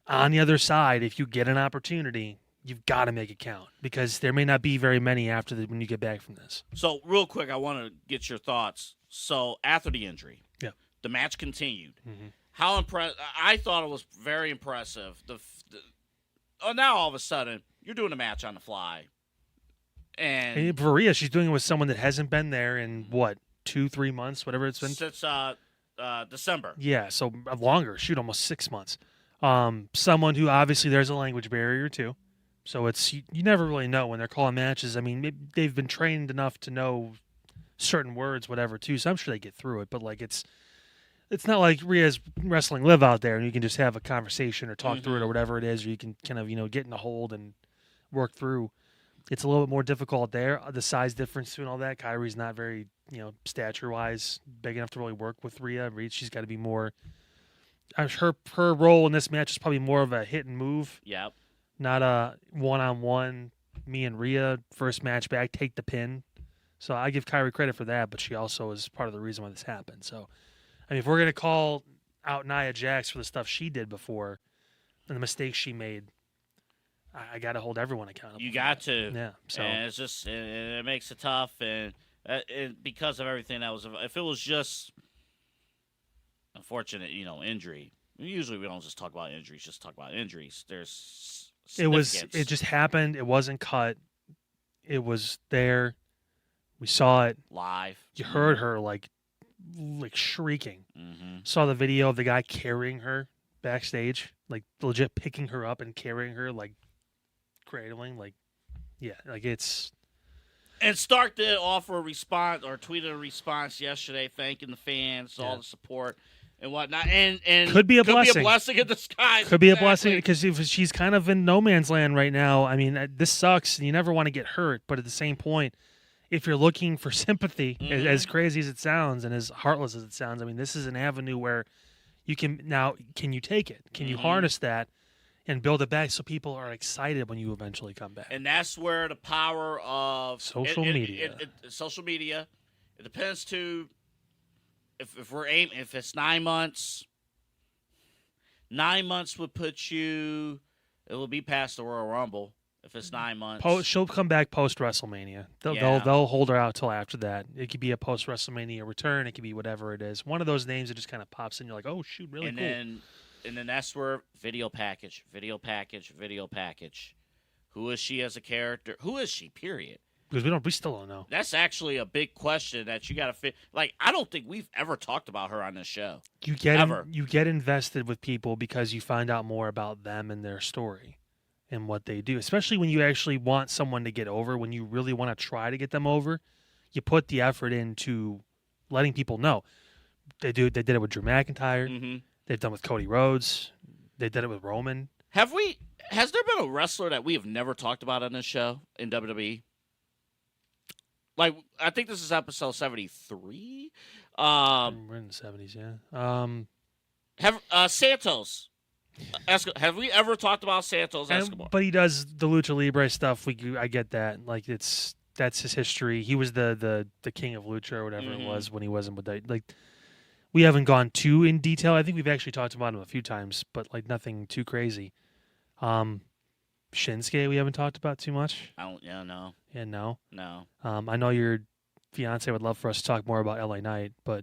on the other side. If you get an opportunity, you've got to make it count because there may not be very many after when you get back from this. So real quick, I want to get your thoughts. So after the injury, the match continued. Mm-hmm. How impressed? I thought it was very impressive. Now all of a sudden you're doing a match on the fly, and for Rhea, she's doing it with someone that hasn't been there in what 2-3 months, whatever it's been since December. Yeah, so longer. Shoot, almost 6 months. Someone who obviously there's a language barrier too. So it's you never really know when they're calling matches. I mean, they've been trained enough to know certain words, whatever, too. So I'm sure they get through it. But like it's not like Rhea's wrestling live out there, and you can just have a conversation or talk through it or whatever it is, or you can kind of get in a hold and work through. It's a little bit more difficult there. The size difference too and all that. Kyrie's not very stature wise big enough to really work with Rhea. She's got to be more. Her role in this match is probably more of a hit and move. Yep. Not a one-on-one, me and Rhea, first match back, take the pin. So I give Kyrie credit for that, but she also is part of the reason why this happened. So, I mean, if we're going to call out Nia Jax for the stuff she did before and the mistakes she made, I got to hold everyone accountable. You got to. Yeah. So and it's just, it makes it tough. And because of everything that was, if it was just unfortunate, injury, usually we don't just talk about injuries, just talk about injuries. There's It just happened. It wasn't cut. It was there. We saw it live. You heard her like shrieking. Mm-hmm. Saw the video of the guy carrying her backstage, like legit picking her up and carrying her, like cradling, like it's. And Stark did offer a response or tweeted a response yesterday, thanking the fans, all the support and whatnot, and could be a blessing. In disguise. Could be a blessing because if she's kind of in no man's land right now. I mean, this sucks, and you never want to get hurt. But at the same point, if you're looking for sympathy, as crazy as it sounds and as heartless as it sounds, I mean, this is an avenue where you can now. Can you take it? Can you harness that and build it back so people are excited when you eventually come back? And that's where the power of social media. Social media. It depends too. If it's 9 months, 9 months would put you. It will be past the Royal Rumble if it's 9 months. She'll come back post WrestleMania. They'll hold her out till after that. It could be a post WrestleMania return. It could be whatever it is. One of those names that just kind of pops in. You're like, oh shoot, really cool. And then that's where video package. Who is she as a character? Who is she? Period. Because we still don't know. That's actually a big question that you got to fit. Like, I don't think we've ever talked about her on this show. You get invested with people because you find out more about them and their story and what they do. Especially when you actually want someone to get over, when you really want to try to get them over, you put the effort into letting people know. They did it with Drew McIntyre. Mm-hmm. They've done it with Cody Rhodes. They did it with Roman. Has there been a wrestler that we have never talked about on this show in WWE? Like, I think this is episode 73. We're in the 70s, yeah. Santos. Have we ever talked about Santos Escobar? But he does the Lucha Libre stuff. I get that. Like, that's his history. He was the king of Lucha or whatever it was when he wasn't with that. Like, we haven't gone too in detail. I think we've actually talked about him a few times, but like nothing too crazy. Shinsuke, we haven't talked about too much. No. Yeah, no. No. I know your fiance would love for us to talk more about LA Knight, but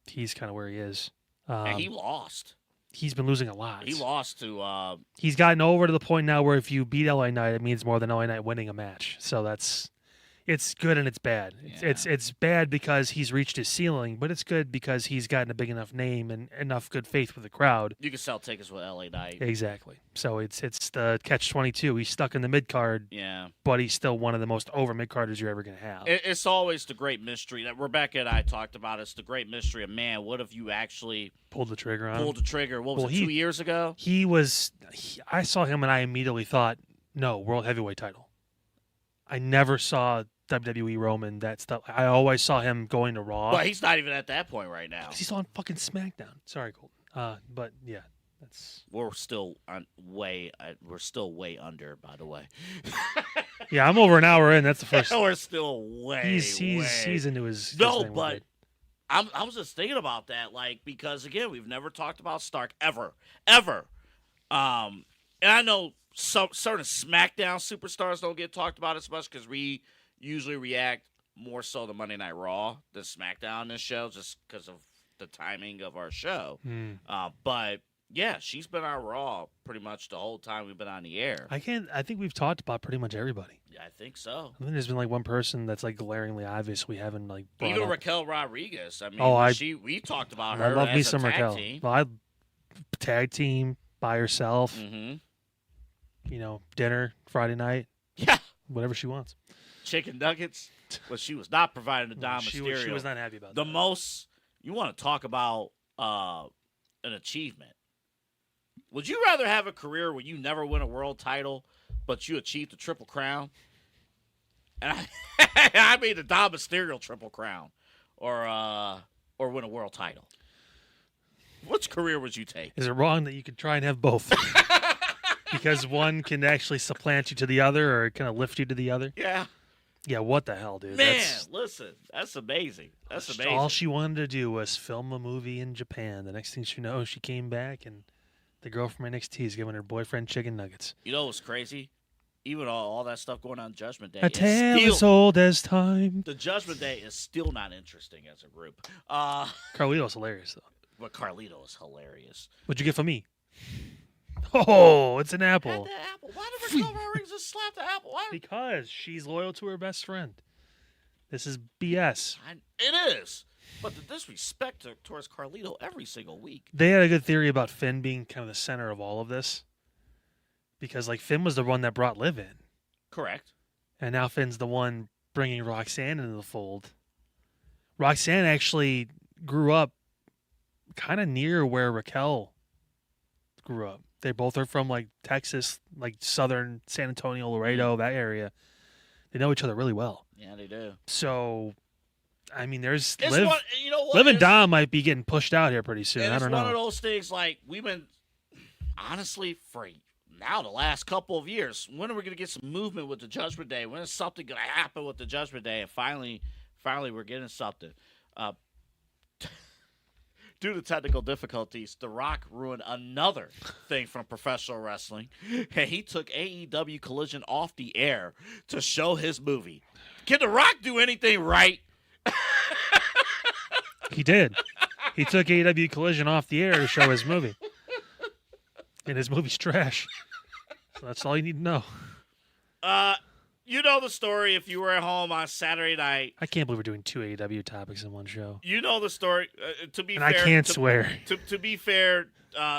he's kind of where he is. And he lost. He's been losing a lot. He lost to. He's gotten over to the point now where if you beat LA Knight, it means more than LA Knight winning a match. So it's good and it's bad. It's bad because he's reached his ceiling, but it's good because he's gotten a big enough name and enough good faith with the crowd. You can sell tickets with LA Knight. Exactly. So it's the catch-22. He's stuck in the mid-card, but he's still one of the most over mid-carders you're ever going to have. It's always the great mystery that Rebecca and I talked about. It's the great mystery of, man, what if you actually pulled the trigger on him? Pulled the trigger. What was it, 2 years ago? I saw him and I immediately thought, no, World Heavyweight title. I never saw WWE Roman, that stuff. I always saw him going to Raw. But he's not even at that point right now. He's on fucking SmackDown. Sorry, Colton. But yeah, we're still way under, by the way. Yeah, I'm over an hour in. That's the first. We're still way. He's into his. But I was just thinking about that, like, because again, we've never talked about Stark ever. And I know certain SmackDown superstars don't get talked about as much because we usually react more so to Monday Night Raw than SmackDown in this show, just because of the timing of our show. But yeah, she's been on Raw pretty much the whole time we've been on the air. I think we've talked about pretty much everybody. Yeah, I think so. I think there's been like one person that's like glaringly obvious we haven't like brought even up. Raquel Rodriguez. I mean, we talked about her. I love me as some a tag Raquel. team. Well, I tag team by herself. Mm-hmm. You know, dinner Friday night. Yeah, whatever she wants. Chicken nuggets. Well, she was not providing the Dom Mysterio. She was not happy about the that. most. You want to talk about an achievement? Would you rather have a career where you never win a world title, but you achieve the Triple Crown? And I mean the Dom Mysterio Triple Crown, or win a world title. Which career would you take? Is it wrong that you could try and have both? Because one can actually supplant you to the other, or kind of lift you to the other. Yeah. Yeah, what the hell, dude? Man, listen, that's amazing. That's amazing. All she wanted to do was film a movie in Japan. The next thing she knows, she came back, and the girl from NXT is giving her boyfriend chicken nuggets. You know what's crazy? Even all that stuff going on Judgment Day. A tale as old as time. The Judgment Day is still not interesting as a group. Carlito's hilarious, though. But Carlito is hilarious. What'd you get for me? Oh, it's an apple. And the apple. Why did Raquel Rodriguez just slap the apple? Why? Because she's loyal to her best friend. This is BS. It is. But the disrespect towards Carlito every single week. They had a good theory about Finn being kind of the center of all of this. Because, like, Finn was the one that brought Liv in. Correct. And now Finn's the one bringing Roxanne into the fold. Roxanne actually grew up kind of near where Raquel grew up. They both are from, like, Texas, like, southern San Antonio, Laredo, that area. They know each other really well. Yeah, they do. So, I mean, there's Liv. You know what? Liv and Dom might be getting pushed out here pretty soon. I don't know. It's one of those things, like, we've been, honestly, for now the last couple of years, when are we going to get some movement with the Judgment Day? When is something going to happen with the Judgment Day? And finally we're getting something. Due to technical difficulties, The Rock ruined another thing from professional wrestling. And he took AEW Collision off the air to show his movie. Can The Rock do anything right? He did. He took AEW Collision off the air to show his movie. And his movie's trash. So that's all you need to know. You know the story if you were at home on Saturday night. I can't believe we're doing 2 AEW topics in one show. You know the story. To be and fair, I can't swear. To be fair,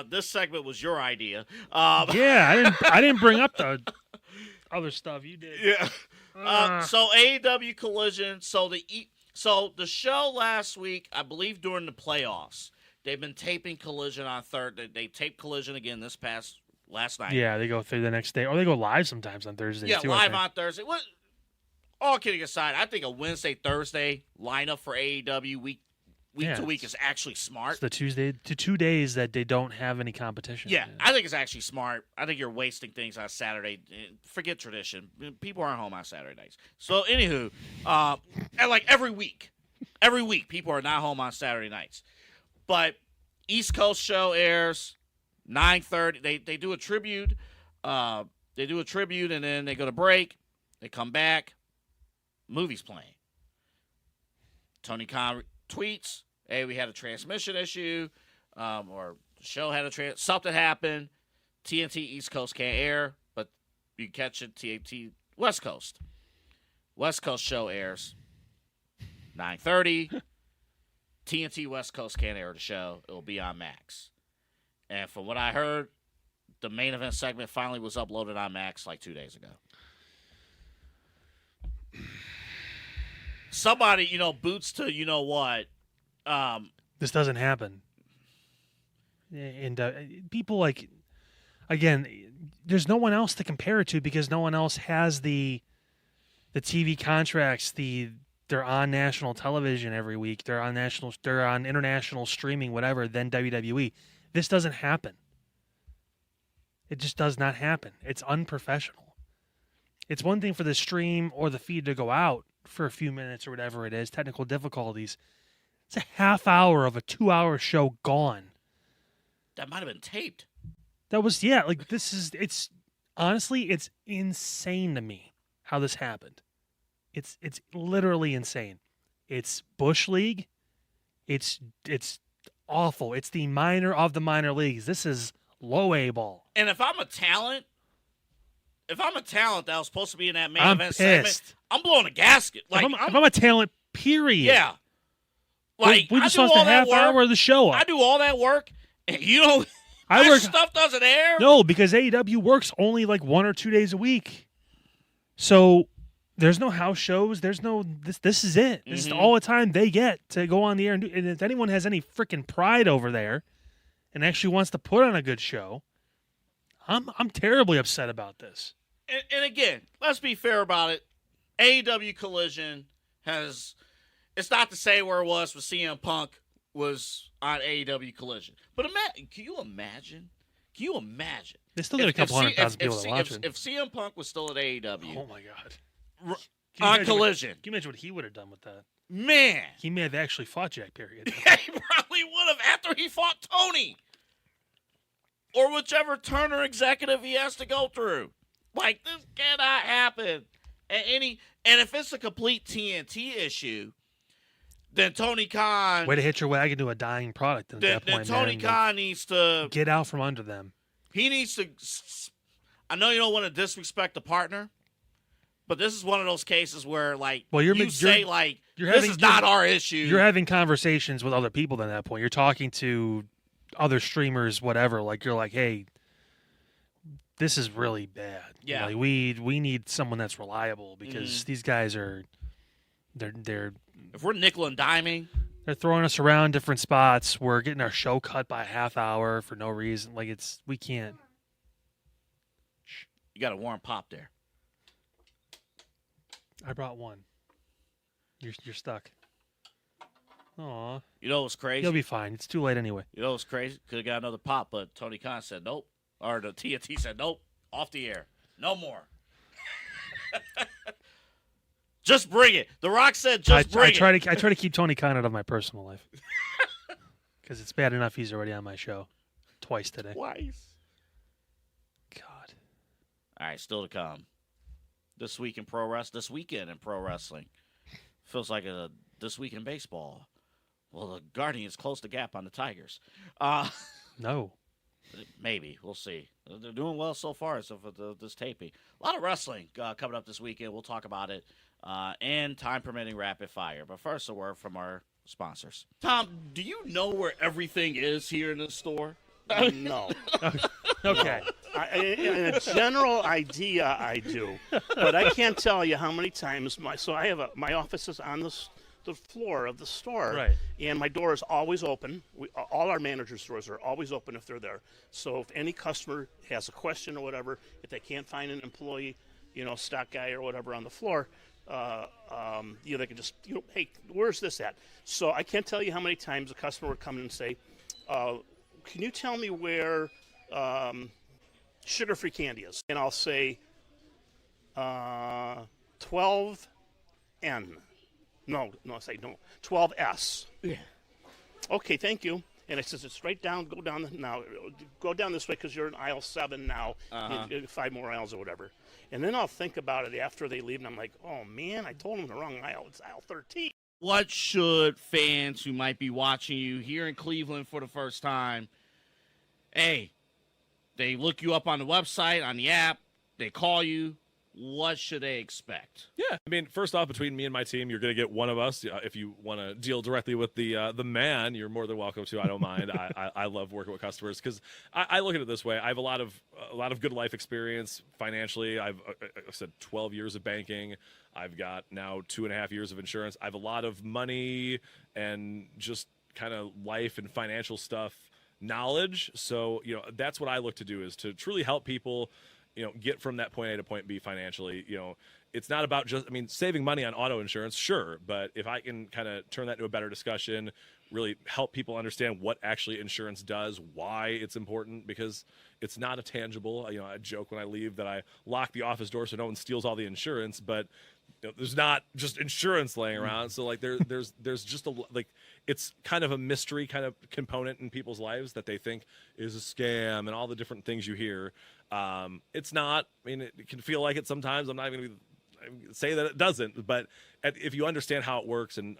this segment was your idea. Yeah, I didn't bring up the other stuff. You did. Yeah. So AEW Collision. So the show last week, I believe during the playoffs, they've been taping Collision on Thursday. They taped Collision again last night. Yeah, they go through the next day, or they go live sometimes on Thursdays. Yeah, too, live on Thursday. All kidding aside, I think a Wednesday, Thursday lineup for AEW week to week is actually smart. It's the 2 days that they don't have any competition. Yeah, I think it's actually smart. I think you're wasting things on Saturday. Forget tradition. People aren't home on Saturday nights. So, anywho, and like every week, people are not home on Saturday nights. But East Coast show airs 9:30. They do a tribute. They do a tribute, and then they go to break. They come back. Movie's playing. Tony Khan tweets, "Hey, we had a transmission issue, or the show had something happened. TNT East Coast can't air, but you can catch it TNT West Coast. West Coast show airs 9:30. TNT West Coast can't air the show. It'll be on Max. And from what I heard, the main event segment finally was uploaded on Max like 2 days ago. Somebody, boots to what. This doesn't happen. And people again, there's no one else to compare it to because no one else has the TV contracts. They're on national television every week. They're on international streaming, whatever. Than WWE. This doesn't happen. It just does not happen. It's unprofessional. It's one thing for the stream or the feed to go out for a few minutes or whatever it is, technical difficulties. It's a half hour of a 2-hour show gone. That might have been taped. That was, yeah, it's honestly, it's insane to me how this happened. It's literally insane. It's Bush League. It's awful. It's the minor of the minor leagues. This is low A ball. And if I'm a talent that was supposed to be in that main I'm event pissed. segment, I'm blowing a gasket. Like if I'm a talent, period. Yeah. Like we just I do lost a all that half work. hour of the show up. I do all that work, and you don't. Stuff doesn't air. No, because AEW works only like 1 or 2 days a week. So there's no house shows. There's no this is it. This is all the time they get to go on the air and do. And if anyone has any freaking pride over there, and actually wants to put on a good show, I'm terribly upset about this. And again, let's be fair about it. AEW Collision has. It's not to say where it was when CM Punk was on AEW Collision. But can you imagine? They still get a couple 100,000 people that watch it. If CM Punk was still at AEW. Oh, my God. On Collision. Can you imagine what he would have done with that? Man. He may have actually fought Jack Perry. He probably would have after he fought Tony. Or whichever Turner executive he has to go through. Like, this cannot happen. And if it's a complete TNT issue, then Tony Khan... Way to hit your wagon to a dying product at that point, Then Tony Khan needs to... Get out from under them. He needs to... I know you don't want to disrespect the partner, but this is one of those cases where, like, this is not our issue. You're having conversations with other people at that point. You're talking to other streamers, whatever. Like, you're like, hey, this is really bad. Yeah. Like, we need someone that's reliable because these guys are... They're if we're nickel and diming, they're throwing us around different spots. We're getting our show cut by a half hour for no reason. Like, we can't. You got a warm pop there. I brought one. You're stuck. Aw. You know what's crazy? You'll be fine. It's too late anyway. You know what's crazy? Could have got another pop, but Tony Khan said nope. Or the TNT said nope. Off the air. No more. Just bring it. The Rock said bring it. I try to keep Tony Khan out of my personal life. Because it's bad enough he's already on my show. Twice today. Twice. God. All right, still to come. This weekend in pro wrestling. Feels like this week in baseball. Well, the Guardians closed the gap on the Tigers. No. Maybe. We'll see. They're doing well so far as of this taping. A lot of wrestling coming up this weekend. We'll talk about it. And time permitting rapid fire. But first, a word from our sponsors. Tom, do you know where everything is here in the store? No. Okay. In a general idea, I do, but I can't tell you how many times my office is on the floor of the store, Right. and my door is always open. All our managers' doors are always open if they're there. So if any customer has a question or whatever, if they can't find an employee, stock guy or whatever on the floor, they can just, hey, where's this at? So I can't tell you how many times a customer would come in and say, can you tell me where sugar-free candy is? And I'll say 12N. No, I say no, 12S. Yeah. Okay, thank you. And it says it's right down. Go down this way because you're in aisle 7 now. 5 more aisles or whatever. And then I'll think about it after they leave, and I'm like, oh man, I told them the wrong aisle. It's aisle 13. What should fans who might be watching you here in Cleveland for the first time, hey, they look you up on the website, on the app, they call you, what should they expect? Yeah, I mean, first off, between me and my team, you're going to get one of us. If you want to deal directly with the man, you're more than welcome to. I don't mind. I love working with customers because I look at it this way. I have a lot of good life experience financially. I've I said 12 years of banking. I've got now 2.5 years of insurance. I have a lot of money and just kind of life and financial stuff knowledge. So that's what I look to do, is to truly help people get from that point A to point B financially. It's not about just, saving money on auto insurance, sure, but if I can kind of turn that into a better discussion, really help people understand what actually insurance does, why it's important, because it's not a tangible. I joke when I leave that I lock the office door so no one steals all the insurance, but there's not just insurance laying around. So there's just it's kind of a mystery kind of component in people's lives that they think is a scam and all the different things you hear. It's not. It can feel like it sometimes. I'm not even going to say that it doesn't, but if you understand how it works and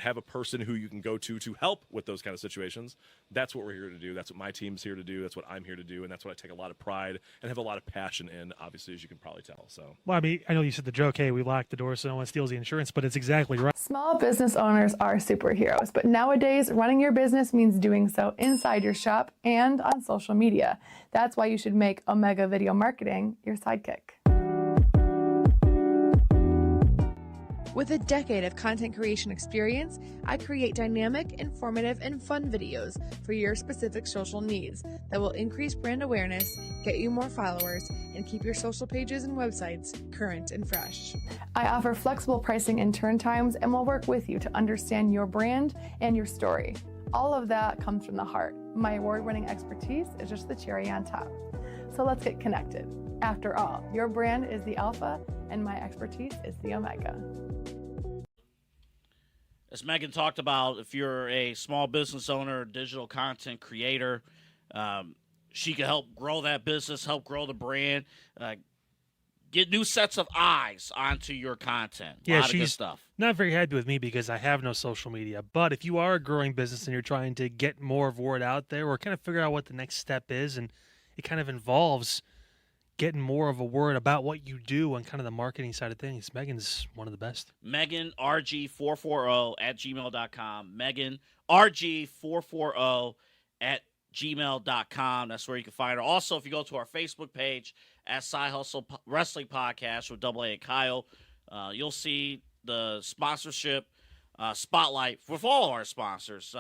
have a person who you can go to help with those kind of situations, that's what we're here to do. That's what my team's here to do. That's what I'm here to do, and that's what I take a lot of pride and have a lot of passion in, obviously, as you can probably tell. So, Well, I know you said the joke, hey, we lock the door so no one steals the insurance, but it's exactly right. Small business owners are superheroes, but nowadays running your business means doing so inside your shop and on social media. That's why you should make Omega Video Marketing your sidekick. With a decade of content creation experience, I create dynamic, informative, and fun videos for your specific social needs that will increase brand awareness, get you more followers, and keep your social pages and websites current and fresh. I offer flexible pricing and turn times and will work with you to understand your brand and your story. All of that comes from the heart. My award-winning expertise is just the cherry on top. So let's get connected. After all, your brand is the alpha and my expertise is the omega. As Megan talked about, if you're a small business owner, digital content creator, she can help grow that business, help grow the brand, get new sets of eyes onto your content. A lot of good stuff. Not very happy with me because I have no social media. But if you are a growing business and you're trying to get more of word out there or kind of figure out what the next step is, and it kind of involves getting more of a word about what you do on kind of the marketing side of things, Megan's one of the best. MeganRG440 at gmail.com. MeganRG440 at gmail.com. That's where you can find her. Also, if you go to our Facebook page at Side Hustle Wrestling Podcast with Double A and Kyle, you'll see the sponsorship spotlight with all our sponsors.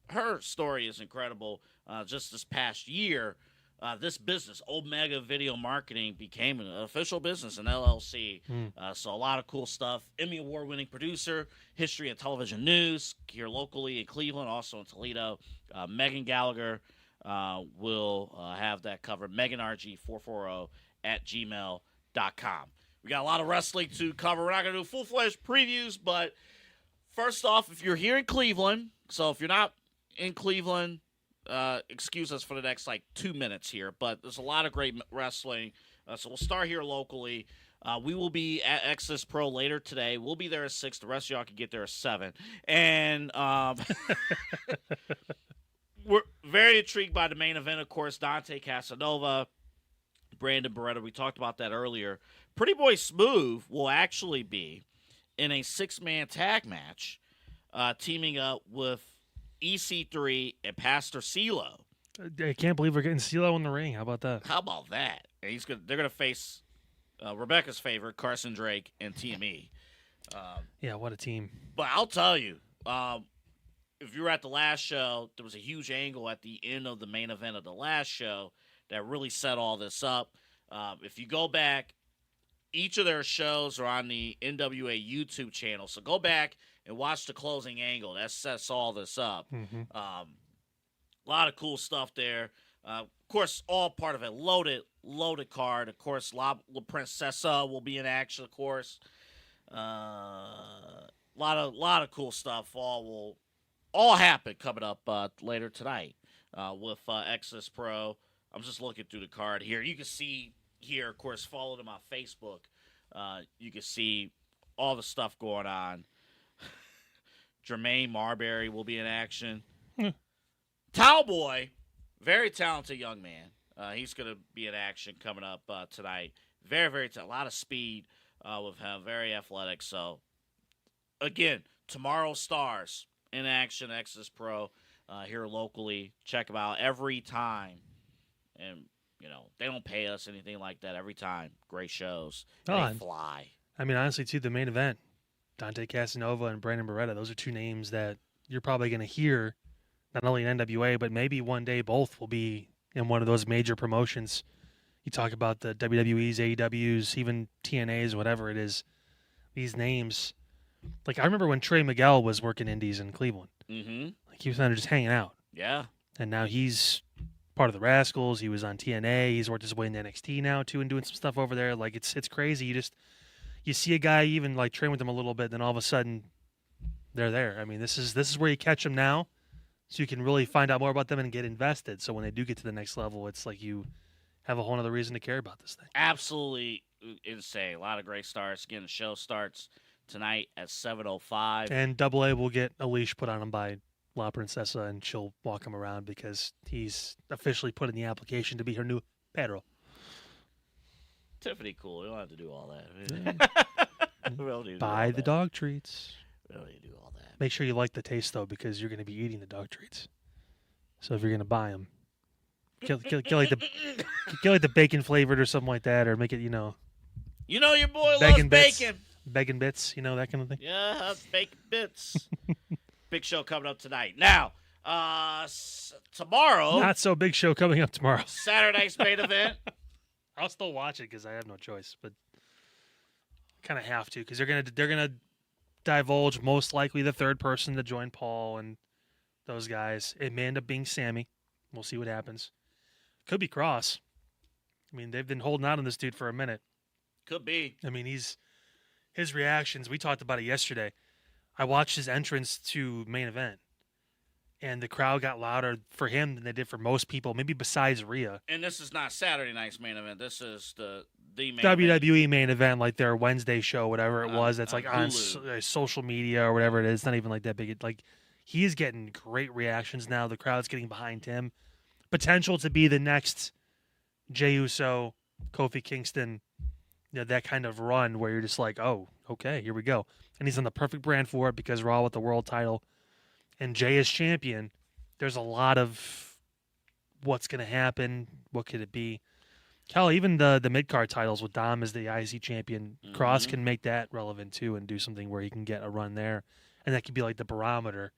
Her story is incredible. Just this past year, this business, Omega Video Marketing, became an official business, an LLC. So a lot of cool stuff. Emmy Award-winning producer, history of television news here locally in Cleveland, also in Toledo. Megan Gallagher will have that covered. MeganRG440 at gmail.com. We got a lot of wrestling to cover. We're not going to do full-fledged previews, but first off, if you're here in Cleveland, so if you're not in Cleveland, excuse us for the next 2 minutes here, but there's a lot of great wrestling. So we'll start here locally. We will be at Exodus Pro later today. We'll be there at 6. The rest of y'all can get there at 7. And we're very intrigued by the main event, of course. Dante Casanova, Brandon Beretta. We talked about that earlier. Pretty Boy Smooth will actually be in a 6-man tag match, teaming up with EC3 and Pastor CeeLo. I can't believe we're getting CeeLo in the ring. How about that? How about that? And they're gonna face Rebecca's favorite, Carson Drake and TME. Yeah, what a team. But I'll tell you, if you were at the last show, there was a huge angle at the end of the main event of the last show that really set all this up. If you go back, each of their shows are on the NWA YouTube channel, so go back and watch the closing angle. That sets all this up. Mm-hmm. A lot of cool stuff there. Of course, all part of a loaded card. Of course, La Princesa will be in action, of course. A lot of cool stuff all happen coming up later tonight with Exodus Pro. I'm just looking through the card here. You can see here, of course, follow them on Facebook. You can see all the stuff going on. Jermaine Marbury will be in action. Towboy, very talented young man. He's going to be in action coming up tonight. Very, very talented. A lot of speed with him. Very athletic. So, again, tomorrow stars in action, Exodus Pro here locally. Check them out every time. And, they don't pay us anything like that every time. Great shows. They fly. I mean, honestly, too, the main event, Dante Casanova and Brandon Beretta, those are two names that you're probably going to hear not only in NWA, but maybe one day both will be in one of those major promotions. You talk about the WWEs, AEWs, even TNAs, whatever it is. These names, like I remember when Trey Miguel was working indies in Cleveland. Mm-hmm. Like he was kind of just hanging out. Yeah. And now he's part of the Rascals. He was on TNA. He's worked his way in NXT now too, and doing some stuff over there. Like it's crazy. You see a guy even like train with them a little bit, then all of a sudden they're there. I mean, this is where you catch them now. So you can really find out more about them and get invested. So when they do get to the next level, it's like you have a whole other reason to care about this thing. Absolutely insane. A lot of great starts. Again, the show starts tonight at 7:05. And Double A will get a leash put on him by La Princesa, and she'll walk him around because he's officially put in the application to be her new Pedro. Tiffany, cool. We don't have to do all that. We don't need to do Buy all the that. dog treats. We don't need to do all that. Make sure you like the taste, though, because you're going to be eating the dog treats. So if you're going to buy them, get like the bacon flavored or something like that, or make it, your boy bacon loves bits, bacon. Bacon bits, that kind of thing. Yeah, bacon bits. Big show coming up tonight. Now, tomorrow. Not so big show coming up tomorrow. Saturday's main event. I'll still watch it because I have no choice, but kind of have to because they're gonna divulge most likely the third person to join Paul and those guys. It may end up being Sammy. We'll see what happens. Could be Cross. I mean, they've been holding out on this dude for a minute. Could be. I mean, his reactions. We talked about it yesterday. I watched his entrance to main event, and the crowd got louder for him than they did for most people, maybe besides Rhea. And this is not Saturday night's main event. This is the main WWE event. main event, like their Wednesday show, whatever it was. That's like on social media or whatever it is. It's not even like that big. Like he's getting great reactions now. The crowd's getting behind him. Potential to be the next Jey Uso, Kofi Kingston, that kind of run where you're just like, oh, okay, here we go. And he's on the perfect brand for it because Raw with the world title and Jey is champion. There's a lot of what's going to happen. What could it be? Hell, even the mid-card titles with Dom as the IC champion, Cross can make that relevant too and do something where he can get a run there. And that could be like the barometer.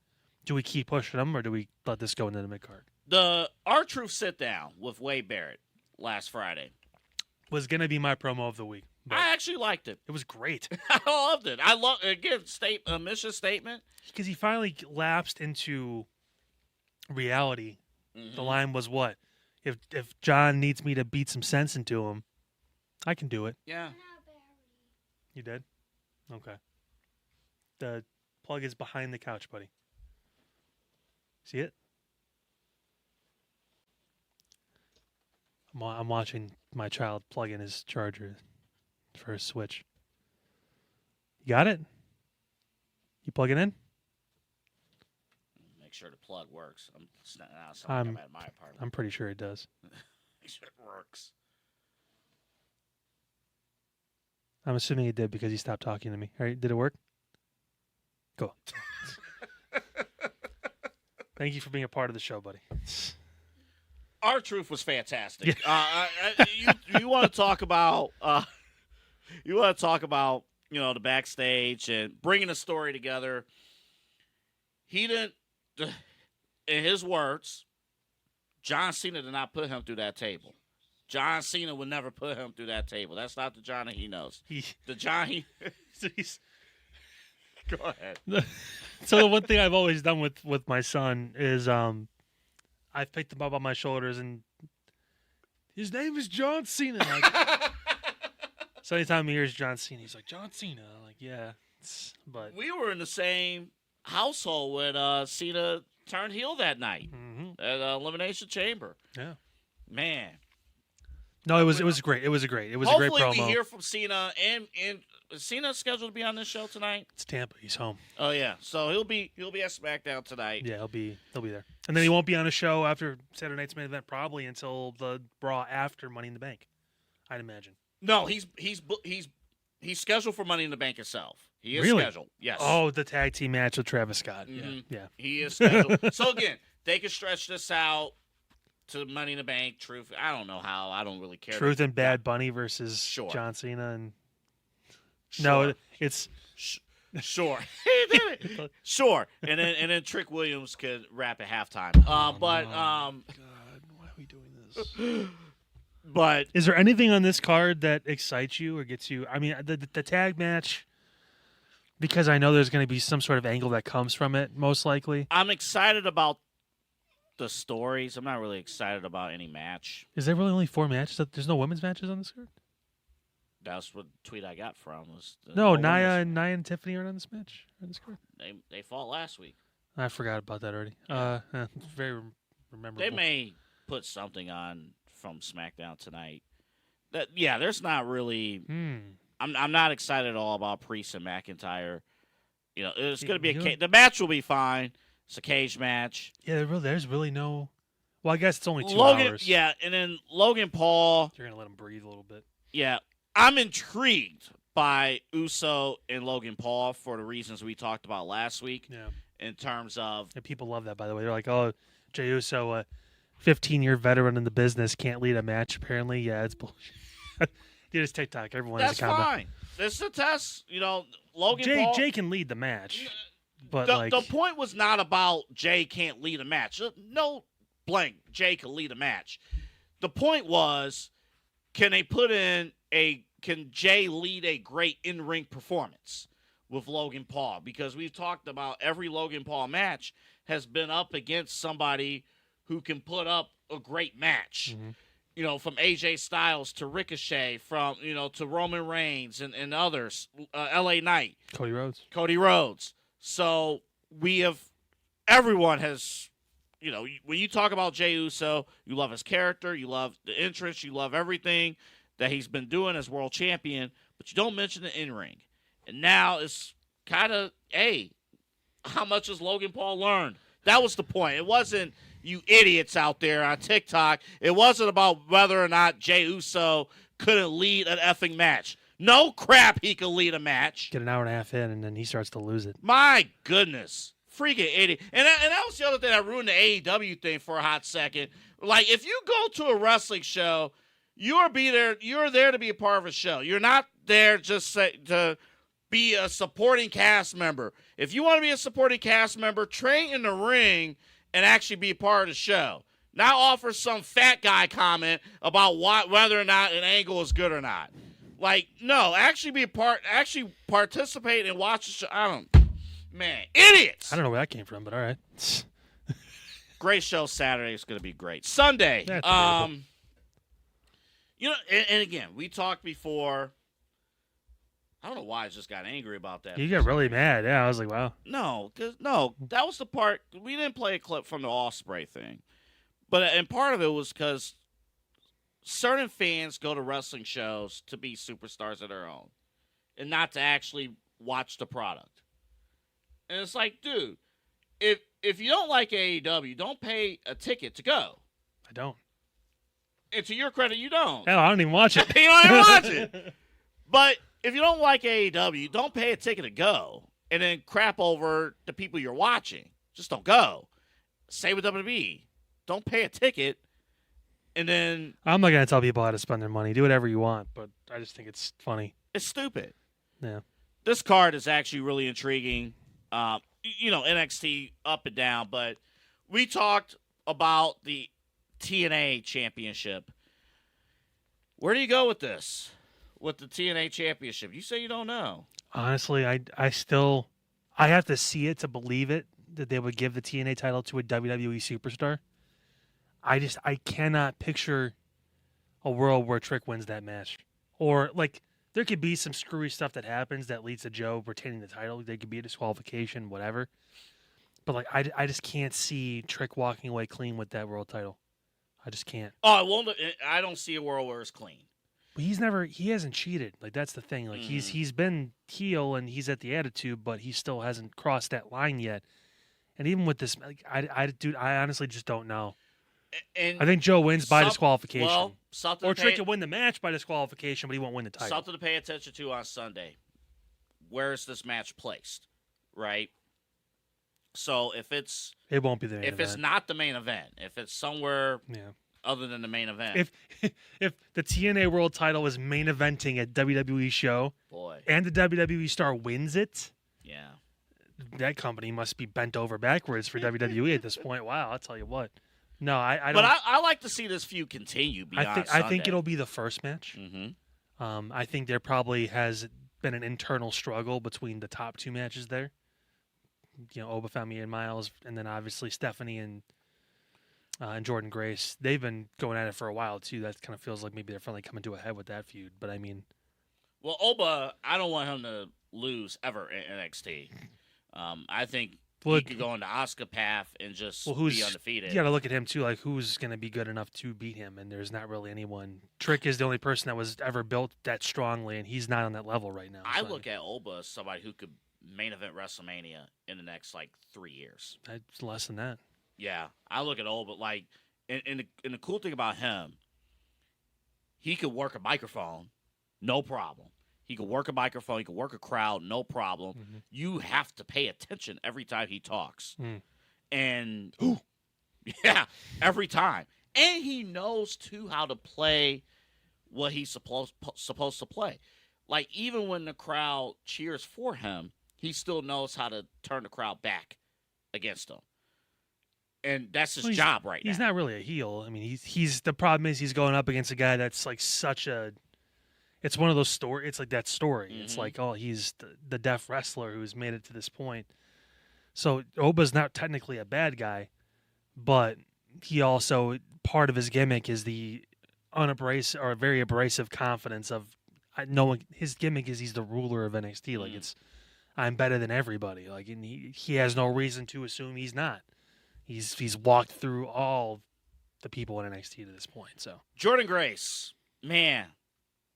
Do we keep pushing him or do we let this go into the mid-card? The R-Truth sit-down with Wade Barrett last Friday was going to be my promo of the week. I actually liked it. It was great. I loved it. I love again a mission statement because he finally lapsed into reality. The line was what? If John needs me to beat some sense into him, I can do it. Yeah. You did? Okay. The plug is behind the couch, buddy. See it? I'm watching my child plug in his charger for his Switch. You got it? You plug it in? Make sure the plug works. I'm at my apartment. I'm pretty sure it does. Make sure it works. I'm assuming it did because he stopped talking to me. All right, did it work? Cool. Thank you for being a part of the show, buddy. R-Truth was fantastic. You want to talk about the backstage and bringing a story together. He didn't, in his words, John Cena did not put him through that table. John Cena would never put him through that table. That's not the John that he knows. The John he. Go ahead. So the one thing I've always done with my son is I've picked him up on my shoulders and his name is John Cena. Like, so anytime he hears John Cena, he's like, John Cena. I'm like, yeah. But we were in the same household when Cena turned heel that night at Elimination Chamber. Yeah. Man. No, it was great. It was a great promo. Hopefully we hear from Cena and is Cena scheduled to be on this show tonight? It's Tampa. He's home. Oh yeah, so he'll be at SmackDown tonight. Yeah, he'll be there, and then he won't be on a show after Saturday night's main event probably until the Raw after Money in the Bank, I'd imagine. No, he's scheduled for Money in the Bank itself. He is really? Scheduled. Yes. Oh, the tag team match with Travis Scott. Mm-hmm. Yeah. He is scheduled. So again, they can stretch this out to Money in the Bank. Truth. I don't know how. I don't really care. Truth and Bad Bunny versus John Cena and. No, it's sure. Sure. And then Trick Williams could rap at halftime. God, why are we doing this? But is there anything on this card that excites you or gets you? I mean, the tag match, because I know there's going to be some sort of angle that comes from it, most likely. I'm excited about the stories. I'm not really excited about any match. Is there really only 4 matches? There's no women's matches on this card? That's what tweet I got from was Nia and Tiffany aren't on this match. On this card. They fought last week. I forgot about that already. Very memorable. They may put something on from SmackDown tonight. There's not really. I'm not excited at all about Priest and McIntyre. You know, it's going to be the match will be fine. It's a cage match. Yeah, there's really no. Well, I guess it's only 2 hours. Yeah, and then Logan Paul. You're gonna let him breathe a little bit. Yeah. I'm intrigued by Uso and Logan Paul for the reasons we talked about last week. Yeah. In terms of... And people love that, by the way. They're like, oh, Jey Uso, a 15-year veteran in the business, can't lead a match, apparently. Yeah, it's bullshit. Dude, it's TikTok. Everyone has a comment. That's fine. This is a test. You know, Logan Paul... Jey can lead the match. But the point was not about Jey can't lead a match. No blank. Jey can lead a match. The point was, can Jey lead a great in-ring performance with Logan Paul? Because we've talked about every Logan Paul match has been up against somebody who can put up a great match. Mm-hmm. You know, from AJ Styles to Ricochet, to Roman Reigns and others, LA Knight. Cody Rhodes. So everyone has, when you talk about Jey Uso, you love his character, you love the entrance, you love everything that he's been doing as world champion, but you don't mention the in-ring. And now it's kind of, hey, how much has Logan Paul learned? That was the point. It wasn't you idiots out there on TikTok. It wasn't about whether or not Jey Uso couldn't lead an effing match. No crap, he could lead a match. Get an hour and a half in, and then he starts to lose it. My goodness. Freaking idiot. And that was the other thing that ruined the AEW thing for a hot second. Like, if you go to a wrestling show, you're there to be a part of a show. You're not there just to be a supporting cast member. If you want to be a supporting cast member, train in the ring and actually be a part of the show. Not offer some fat guy comment about whether or not an angle is good or not. Like, no, actually participate and watch the show. Man, idiots. I don't know where that came from, but all right. Great show Saturday. It's going to be great. Sunday. And again, we talked before. I don't know why I just got angry about that. You got really mad. Yeah, I was like, wow. No, that was the part. We didn't play a clip from the Ospreay thing. And part of it was because certain fans go to wrestling shows to be superstars of their own and not to actually watch the product. And it's like, dude, if you don't like AEW, don't pay a ticket to go. I don't. And to your credit, you don't. Hell, I don't even watch it. You don't even watch it. But if you don't like AEW, don't pay a ticket to go and then crap over the people you're watching. Just don't go. Same with WWE. Don't pay a ticket And then I'm not gonna tell people how to spend their money. Do whatever you want, but I just think it's funny. it's stupid. Yeah. This card is actually really intriguing. NXT up and down, but we talked about the TNA Championship. Where do you go with this? With the TNA Championship? You say you don't know. Honestly, I have to see it to believe it that they would give the TNA title to a WWE superstar. I cannot picture a world where Trick wins that match. Or, like, there could be some screwy stuff that happens that leads to Joe retaining the title. There could be a disqualification, whatever. But, like, I just can't see Trick walking away clean with that world title. I just can't. Oh, I don't see a world where it's clean. But he hasn't cheated. Like, that's the thing. Like, he's been heel and he's at the Attitude, but he still hasn't crossed that line yet. And even with this, like, I honestly just don't know. And I think Joe wins by disqualification. Well, or Trick could win the match by disqualification, but he won't win the title. Something to pay attention to on Sunday. Where is this match placed? Right? So it won't be the main event. If it's not the main event, if it's somewhere other than the main event. If the TNA World Title was main eventing at WWE show, and the WWE star wins it, that company must be bent over backwards for WWE at this point. Wow, I'll tell you what. No, I don't. But I like to see this feud continue beyond Sunday. I think it'll be the first match. Mm-hmm. I think there probably has been an internal struggle between the top two matches there. Oba Femi and Miles, and then obviously Stephanie and Jordan Grace. They've been going at it for a while too. That kind of feels like maybe they're finally coming to a head with that feud. But I mean, well, Oba, I don't want him to lose ever in NXT. I think he could go into Asuka path and just be undefeated. You got to look at him too. Like, who's going to be good enough to beat him? And there's not really anyone. Trick is the only person that was ever built that strongly, and he's not on that level right now. I look at Oba as somebody who could main event WrestleMania in the next 3 years. It's less than that. Yeah, I look at Oba and the cool thing about him, he could work a microphone, no problem. He could work a microphone. He could work a crowd, no problem. Mm-hmm. You have to pay attention every time he talks. And, every time. And he knows, too, how to play what he's supposed to play. Like, even when the crowd cheers for him, he still knows how to turn the crowd back against him. And that's his job right now. He's not really a heel. I mean, he's the problem is he's going up against a guy that's such a... It's one of those stories. It's like that story. Mm-hmm. It's like, he's the deaf wrestler who's made it to this point. So Oba's not technically a bad guy, but he also, part of his gimmick is the unabrasive or very abrasive confidence of knowing his gimmick is he's the ruler of NXT. Like I'm better than everybody. Like, and he has no reason to assume he's not. He's walked through all the people in NXT to this point. So Jordan Grace, man.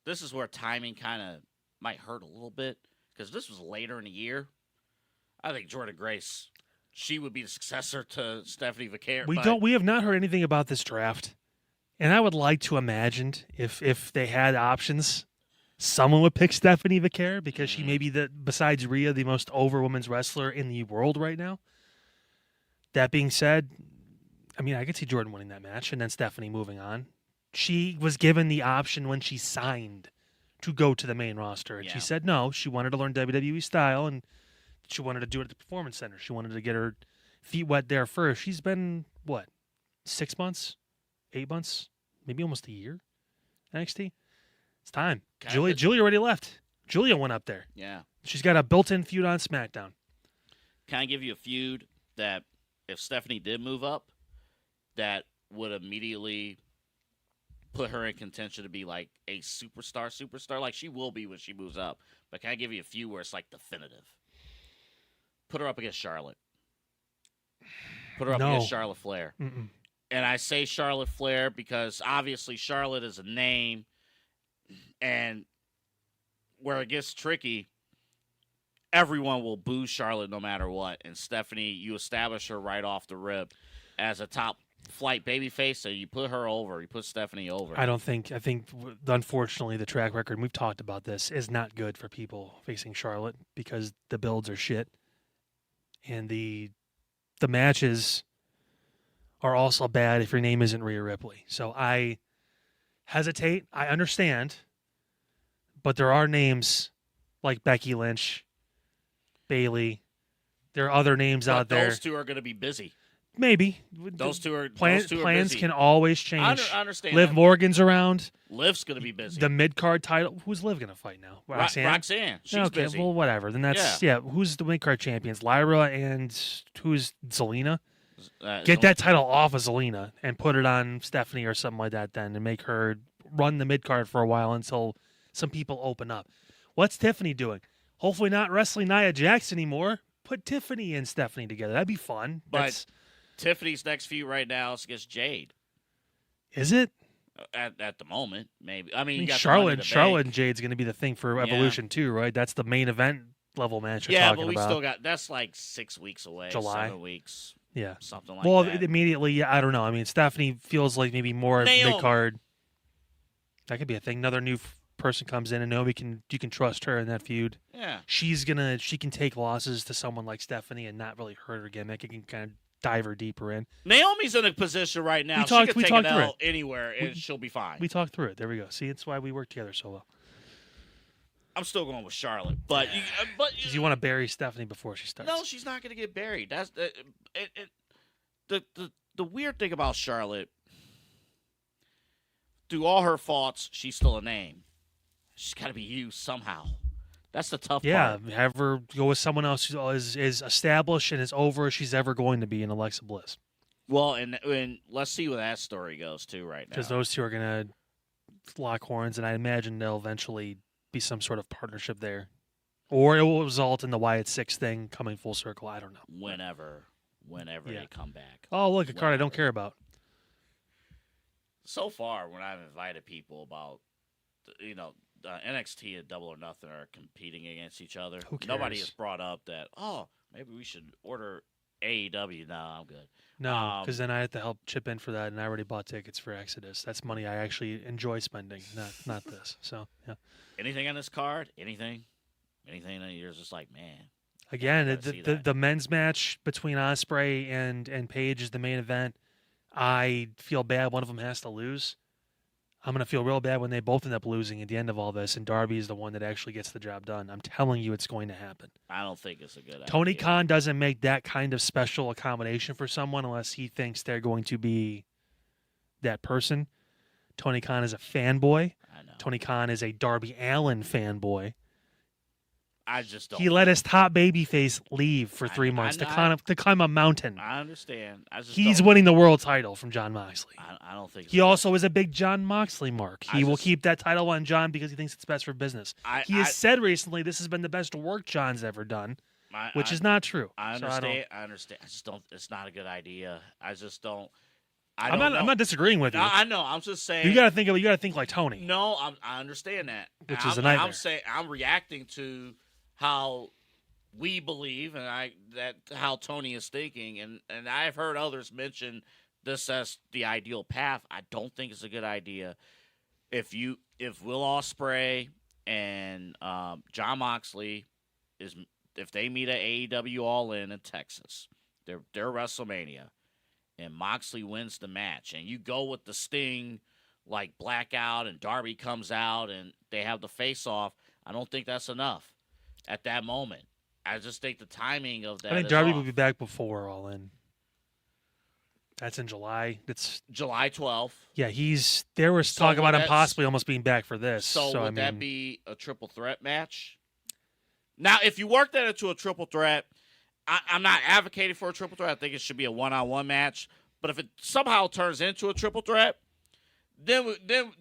This is where timing kind of might hurt a little bit because this was later in the year. I think Jordan Grace, she would be the successor to Stephanie Vaquer. We have not heard anything about this draft, and I would like to imagine if they had options, someone would pick Stephanie Vaquer because she may be besides Rhea the most over women's wrestler in the world right now. That being said, I mean I could see Jordan winning that match and then Stephanie moving on. She was given the option when she signed to go to the main roster. And she said no. She wanted to learn WWE style, and she wanted to do it at the Performance Center. She wanted to get her feet wet there first. She's been, 6 months? 8 months? Maybe almost a year? NXT? It's time. Julia already left. Julia went up there. Yeah. She's got a built-in feud on SmackDown. Can I give you a feud that if Stephanie did move up, that would immediately put her in contention to be like a superstar, like she will be when she moves up. But can I give you a few where it's definitive? Put her up against Charlotte. Put her up against Charlotte Flair. Mm-mm. And I say Charlotte Flair because obviously Charlotte is a name, and where it gets tricky, everyone will boo Charlotte no matter what. And Stephanie, you establish her right off the rip as a top flight babyface, so you put her over. You put Stephanie over. I think unfortunately the track record, and we've talked about this, is not good for people facing Charlotte because the builds are shit. And the matches are also bad if your name isn't Rhea Ripley. So I hesitate. I understand, but there are names like Becky Lynch, Bayley. There are other names But out there. those two are going to be busy. Maybe Those two are plans busy. can always change. I understand. Liv that. Morgan's around. Liv's going to be busy. The mid card title. Who's Liv going to fight now? Roxanne. She's okay, busy. well, whatever. Then that's Who's the mid card champions? Lyra and who's Zelina? Get that title off of Zelina and put it on Stephanie or something like that. Then and make her run the mid card for a while until some people open up. What's Tiffany doing? Hopefully not wrestling Nia Jax anymore. Put Tiffany and Stephanie together. That'd be fun. But Tiffany's next feud right now is against Jade. Is it? At the moment, maybe. I mean, you got Charlotte and Jade's going to be the thing for Evolution too, right? That's the main event level match. You're talking but we about. still got that's like 6 weeks away. July. 7 weeks. Yeah, something like well, that. Well, immediately, I don't know. I mean, Stephanie feels like maybe more mid card. That could be a thing. Another new person comes in, and Naomi you can trust her in that feud. Yeah, she can take losses to someone like Stephanie and not really hurt her gimmick. It can kind of dive her deeper in. Naomi's in a position right now. She can take an L anywhere, and she'll be fine. We talked through it. There we go. See, it's why we work together so well. I'm still going with Charlotte, but you want to bury Stephanie before she starts. No, she's not going to get buried. That's the weird thing about Charlotte. Through all her faults, she's still a name. She's got to be used somehow. That's the tough part. Yeah, have her go with someone else who is established and as over as she's ever going to be in Alexa Bliss. Well, and let's see where that story goes, too, right now. Because those two are going to lock horns, and I imagine there'll eventually be some sort of partnership there. Or it will result in the Wyatt Six thing coming full circle. I don't know. Whenever they come back. Oh, look, a card I don't care about. So far, when I've invited people about, NXT and Double or Nothing are competing against each other. Who cares? Nobody has brought up that, maybe we should order AEW. No, I'm good. No, because then I have to help chip in for that, and I already bought tickets for Exodus. That's money I actually enjoy spending, not this. So, yeah. Anything on this card? Anything that you're just like, man. Again, the men's match between Ospreay and Paige is the main event. I feel bad one of them has to lose. I'm going to feel real bad when they both end up losing at the end of all this, and Darby is the one that actually gets the job done. I'm telling you it's going to happen. I don't think it's a good idea. Tony Khan doesn't make that kind of special accommodation for someone unless he thinks they're going to be that person. Tony Khan is a fanboy. I know. Tony Khan is a Darby Allin fanboy. I just don't. He let his top babyface leave for 3 months to climb a mountain. I understand. He's winning the world title from Jon Moxley. I don't think he also is a big Jon Moxley mark. He will keep that title on Jon because he thinks it's best for business. He has said recently this has been the best work Jon's ever done, which is not true. I understand. I understand. I just don't. It's not a good idea. I just don't. I'm not disagreeing with you. I know. I'm just saying. You got to think like Tony. No, I understand that. Which is a nightmare. I'm saying I'm reacting to how we believe and how Tony is thinking, and I've heard others mention this as the ideal path. I don't think it's a good idea. If Will Ospreay and Jon Moxley if they meet at AEW All In Texas, their WrestleMania, and Moxley wins the match, and you go with the Sting like Blackout and Darby comes out and they have the face-off, I don't think that's enough at that moment. I just think the timing of that. I think Darby will be back before All In. That's in July. It's July 12th. Yeah, there was talk about him possibly almost being back for this. So would that be a triple threat match? Now, if you work that into a triple threat, I'm not advocating for a triple threat. I think it should be a one-on-one match. But if it somehow turns into a triple threat, then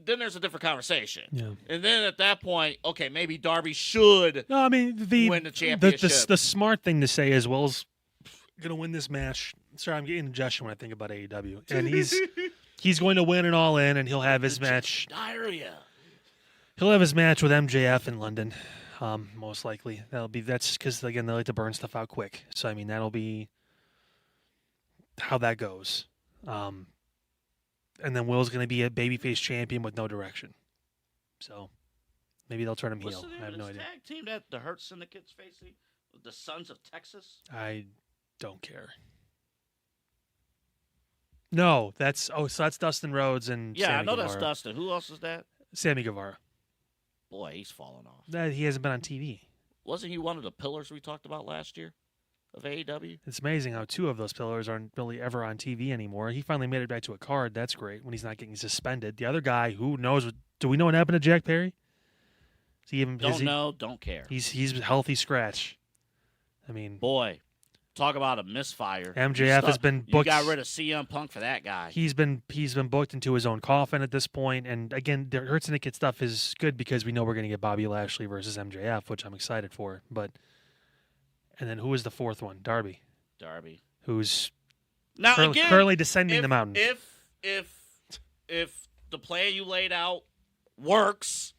there's a different conversation. Yeah. And then at that point, okay, maybe Darby should win the championship. The smart thing to say is, Will's going to win this match. Sorry, I'm getting indigestion when I think about AEW. And he's going to win an All In, and he'll have his match. Diarrhea. He'll have his match with MJF in London, most likely. That's because, again, they like to burn stuff out quick. So, I mean, that'll be how that goes. And then Will's going to be a babyface champion with no direction. So maybe they'll turn him heel. I have no idea. Tag team that the Hurt Syndicate's facing? The Sons of Texas? I don't care. No, so that's Dustin Rhodes and Yeah, Sammy I know Guevara. that's Dustin. Who else is that? Sammy Guevara. Boy, he's fallen off. He hasn't been on TV. Wasn't he one of the pillars we talked about last year of AEW? It's amazing how 2 of those pillars aren't really ever on TV anymore. He finally made it back to a card. That's great when he's not getting suspended. The other guy, who knows? Do we know what happened to Jack Perry? Is he even? Don't know, don't care. He's a healthy scratch. I mean, Boy, talk about a misfire. MJF has been booked. You got rid of CM Punk for that guy. He's been booked into his own coffin at this point. And again, the Hurt Syndicate stuff is good because we know we're going to get Bobby Lashley versus MJF, which I'm excited for. And then who is the 4th one? Darby, who's now currently descending the mountain. If the plan you laid out works,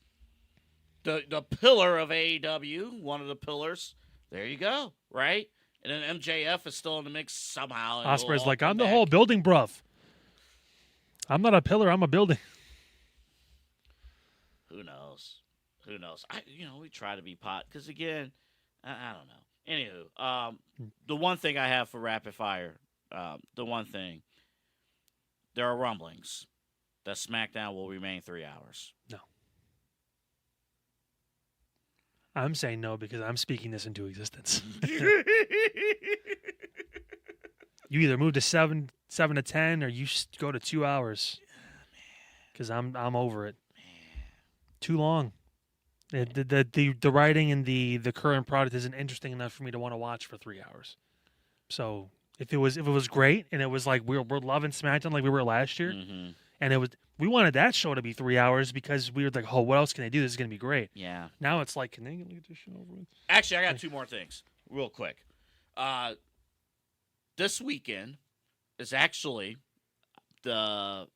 the pillar of AEW, one of the pillars, there you go, right? And then MJF is still in the mix somehow. Ospreay's like, I'm the whole building, bruv. I'm not a pillar, I'm a building. Who knows? We try to be pot because again, I don't know. Anywho, the one thing I have for rapid fire, there are rumblings that SmackDown will remain 3 hours. No. I'm saying no because I'm speaking this into existence. You either move to 7 to 10 or you go to 2 hours. Because I'm over it. Too long. The writing and the current product isn't interesting enough for me to want to watch for 3 hours. So if it was great and it was like we're loving SmackDown like we were last year, and we wanted that show to be 3 hours because we were like, oh, what else can they do? This is gonna be great. Yeah. Now it's like, can they get this shit over with? Actually, I got 2 more things, real quick. This weekend is actually the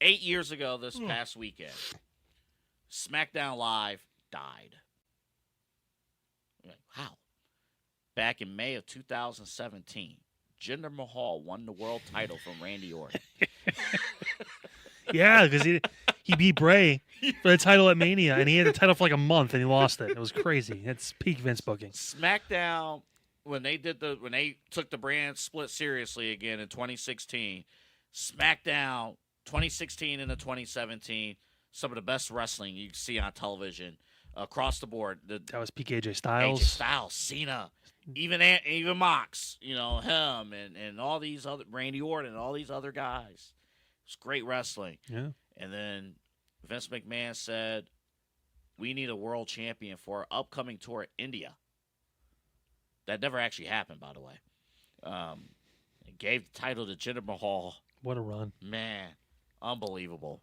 8 years ago. This past weekend, SmackDown Live died. How? Back in May of 2017, Jinder Mahal won the world title from Randy Orton. Yeah, because he beat Bray for the title at Mania, and he had the title for like a month, and he lost it. It was crazy. It's peak Vince booking. SmackDown, when they took the brand split seriously again in 2016, SmackDown 2016 into 2017, some of the best wrestling you see on television across the board. That was peak AJ Styles. AJ Styles, Cena, even Mox, him and all these other Randy Orton and all these other guys. It's great wrestling. Yeah. And then Vince McMahon said, we need a world champion for our upcoming tour at India. That never actually happened, by the way. It gave the title to Jinder Mahal. What a run. Man, unbelievable.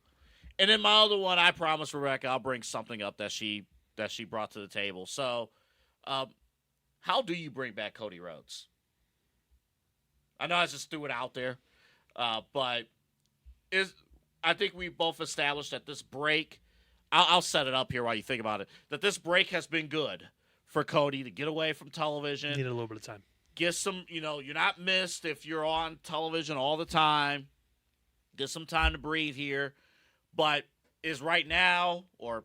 And then my other one, I promised Rebecca I'll bring something up that she brought to the table. So, how do you bring back Cody Rhodes? I know I just threw it out there, but I think we both established that this break, I'll set it up here while you think about it, that this break has been good for Cody to get away from television. Needed a little bit of time. Get some, you're not missed if you're on television all the time. Get some time to breathe here. But is right now or,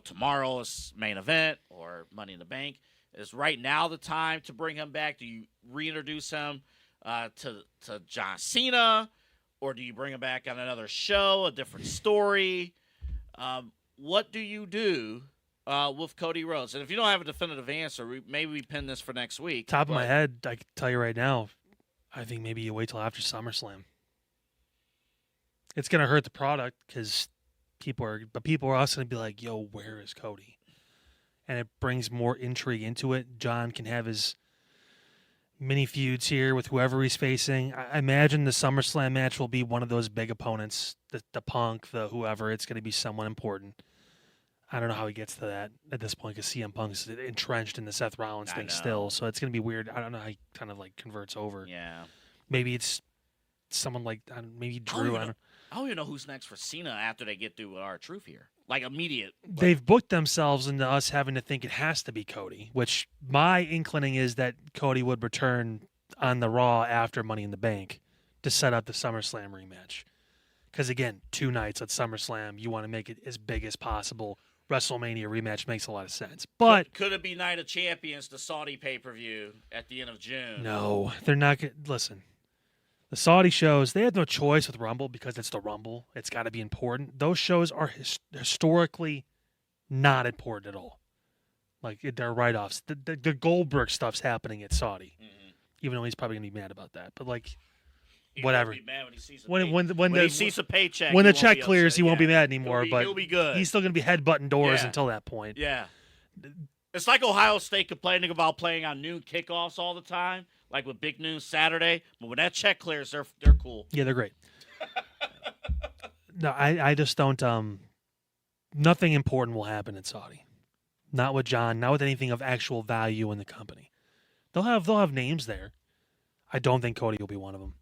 tomorrow's main event or Money in the Bank, is right now the time to bring him back? Do you reintroduce him to John Cena? Or do you bring him back on another show, a different story? What do you do with Cody Rhodes? And if you don't have a definitive answer, maybe we pin this for next week. Top of my head, I can tell you right now, I think maybe you wait till after SummerSlam. It's going to hurt the product because people are also going to be like, yo, where is Cody? And it brings more intrigue into it. John can have his mini feuds here with whoever he's facing. I imagine the SummerSlam match will be one of those big opponents, the Punk, the whoever. It's going to be someone important. I don't know how he gets to that at this point because CM Punk's entrenched in the Seth Rollins thing still. So it's going to be weird. I don't know how he kind of converts over. Yeah. Maybe it's someone like maybe Drew. I don't even know who's next for Cena after they get through R-Truth here. Immediate. They've booked themselves into us having to think it has to be Cody, which my inclining is that Cody would return on the Raw after Money in the Bank to set up the SummerSlam rematch. Because, again, 2 nights at SummerSlam, you want to make it as big as possible. WrestleMania rematch makes a lot of sense. But could it be Night of Champions, the Saudi pay-per-view at the end of June? No, they're not going to. Listen, The Saudi shows, they had no choice with Rumble because it's the Rumble. It's got to be important. Those shows are historically not important at all. Like, they're write-offs. The Goldberg stuff's happening at Saudi, even though he's probably going to be mad about that. But, like, whatever. He'll be mad when he sees When he sees a paycheck. when he the won't check be clears, upset. he won't be Yeah. mad anymore. He'll be good. He's still going to be headbutting doors Yeah. until that point. Yeah. It's like Ohio State complaining about playing on noon kickoffs all the time, like with Big Noon Saturday. But when that check clears, they're cool. Yeah, they're great. No, I just don't. Nothing important will happen in Saudi. Not with John. Not with anything of actual value in the company. They'll have names there. I don't think Cody will be one of them.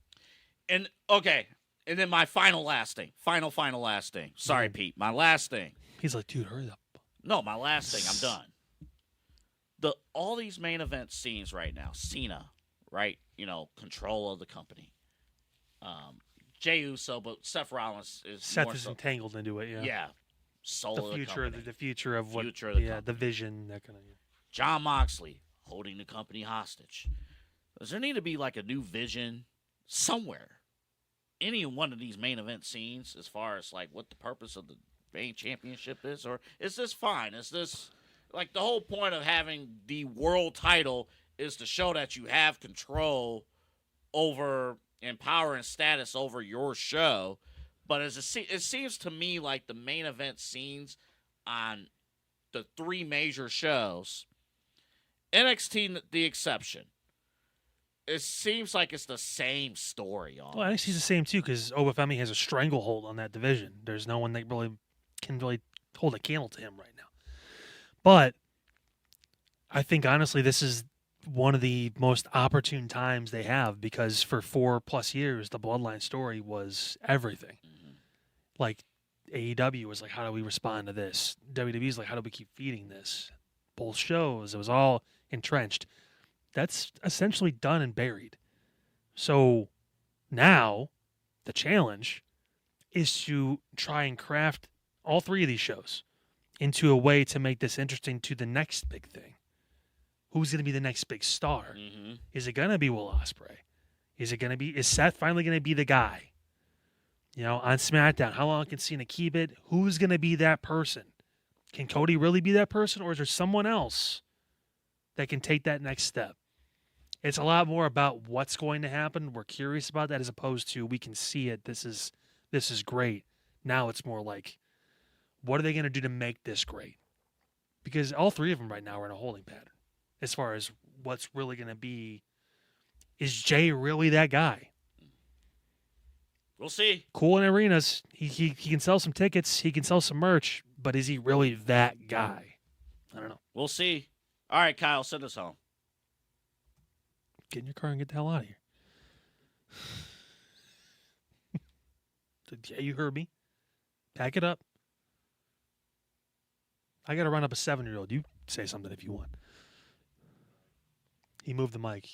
And okay, and then my final last thing. Sorry, Pete. My last thing. He's like, dude, hurry up. No, my last thing. I'm done. All these main event scenes right now. Cena, right? Control of the company. Jey Uso, but Seth Rollins is Seth more is so, entangled into it. Yeah. Yeah. Soul The of future, the company. the future of what? Future of the the company. vision, that kind of. John Moxley holding the company hostage. Does there need to be like a new vision somewhere? Any one of these main event scenes, as far as like what the purpose of the main championship is, or is this fine? Is this like the whole point of having the world title is to show that you have control over and power and status over your show? But it seems to me like the main event scenes on the three major shows, NXT the exception, it seems like it's the same story. Almost. Well, NXT's the same too because Obafemi has a stranglehold on that division. There's no one that can really hold a candle to him right now. But I think honestly, this is one of the most opportune times they have because for 4+ years, the Bloodline story was everything. Like AEW was like, how do we respond to this? WWE's like, how do we keep feeding this? Both shows, it was all entrenched. That's essentially done and buried. So now the challenge is to try and craft all three of these shows into a way to make this interesting to the next big thing. Who's going to be the next big star? Mm-hmm. Is it going to be Will Ospreay? Is Seth finally going to be the guy? On SmackDown, how long can Cena keep it? Who's going to be that person? Can Cody really be that person, or is there someone else that can take that next step? It's a lot more about what's going to happen. We're curious about that as opposed to we can see it. This is great. Now it's more like, what are they going to do to make this great? Because all three of them right now are in a holding pattern as far as what's really going to be. Is Jay really that guy? We'll see. Cool in arenas. He can sell some tickets. He can sell some merch. But is he really that guy? I don't know. We'll see. All right, Kyle, send us home. Get in your car and get the hell out of here. Yeah, you heard me. Pack it up. I got to run up a 7-year-old. You say something if you want. He moved the mic.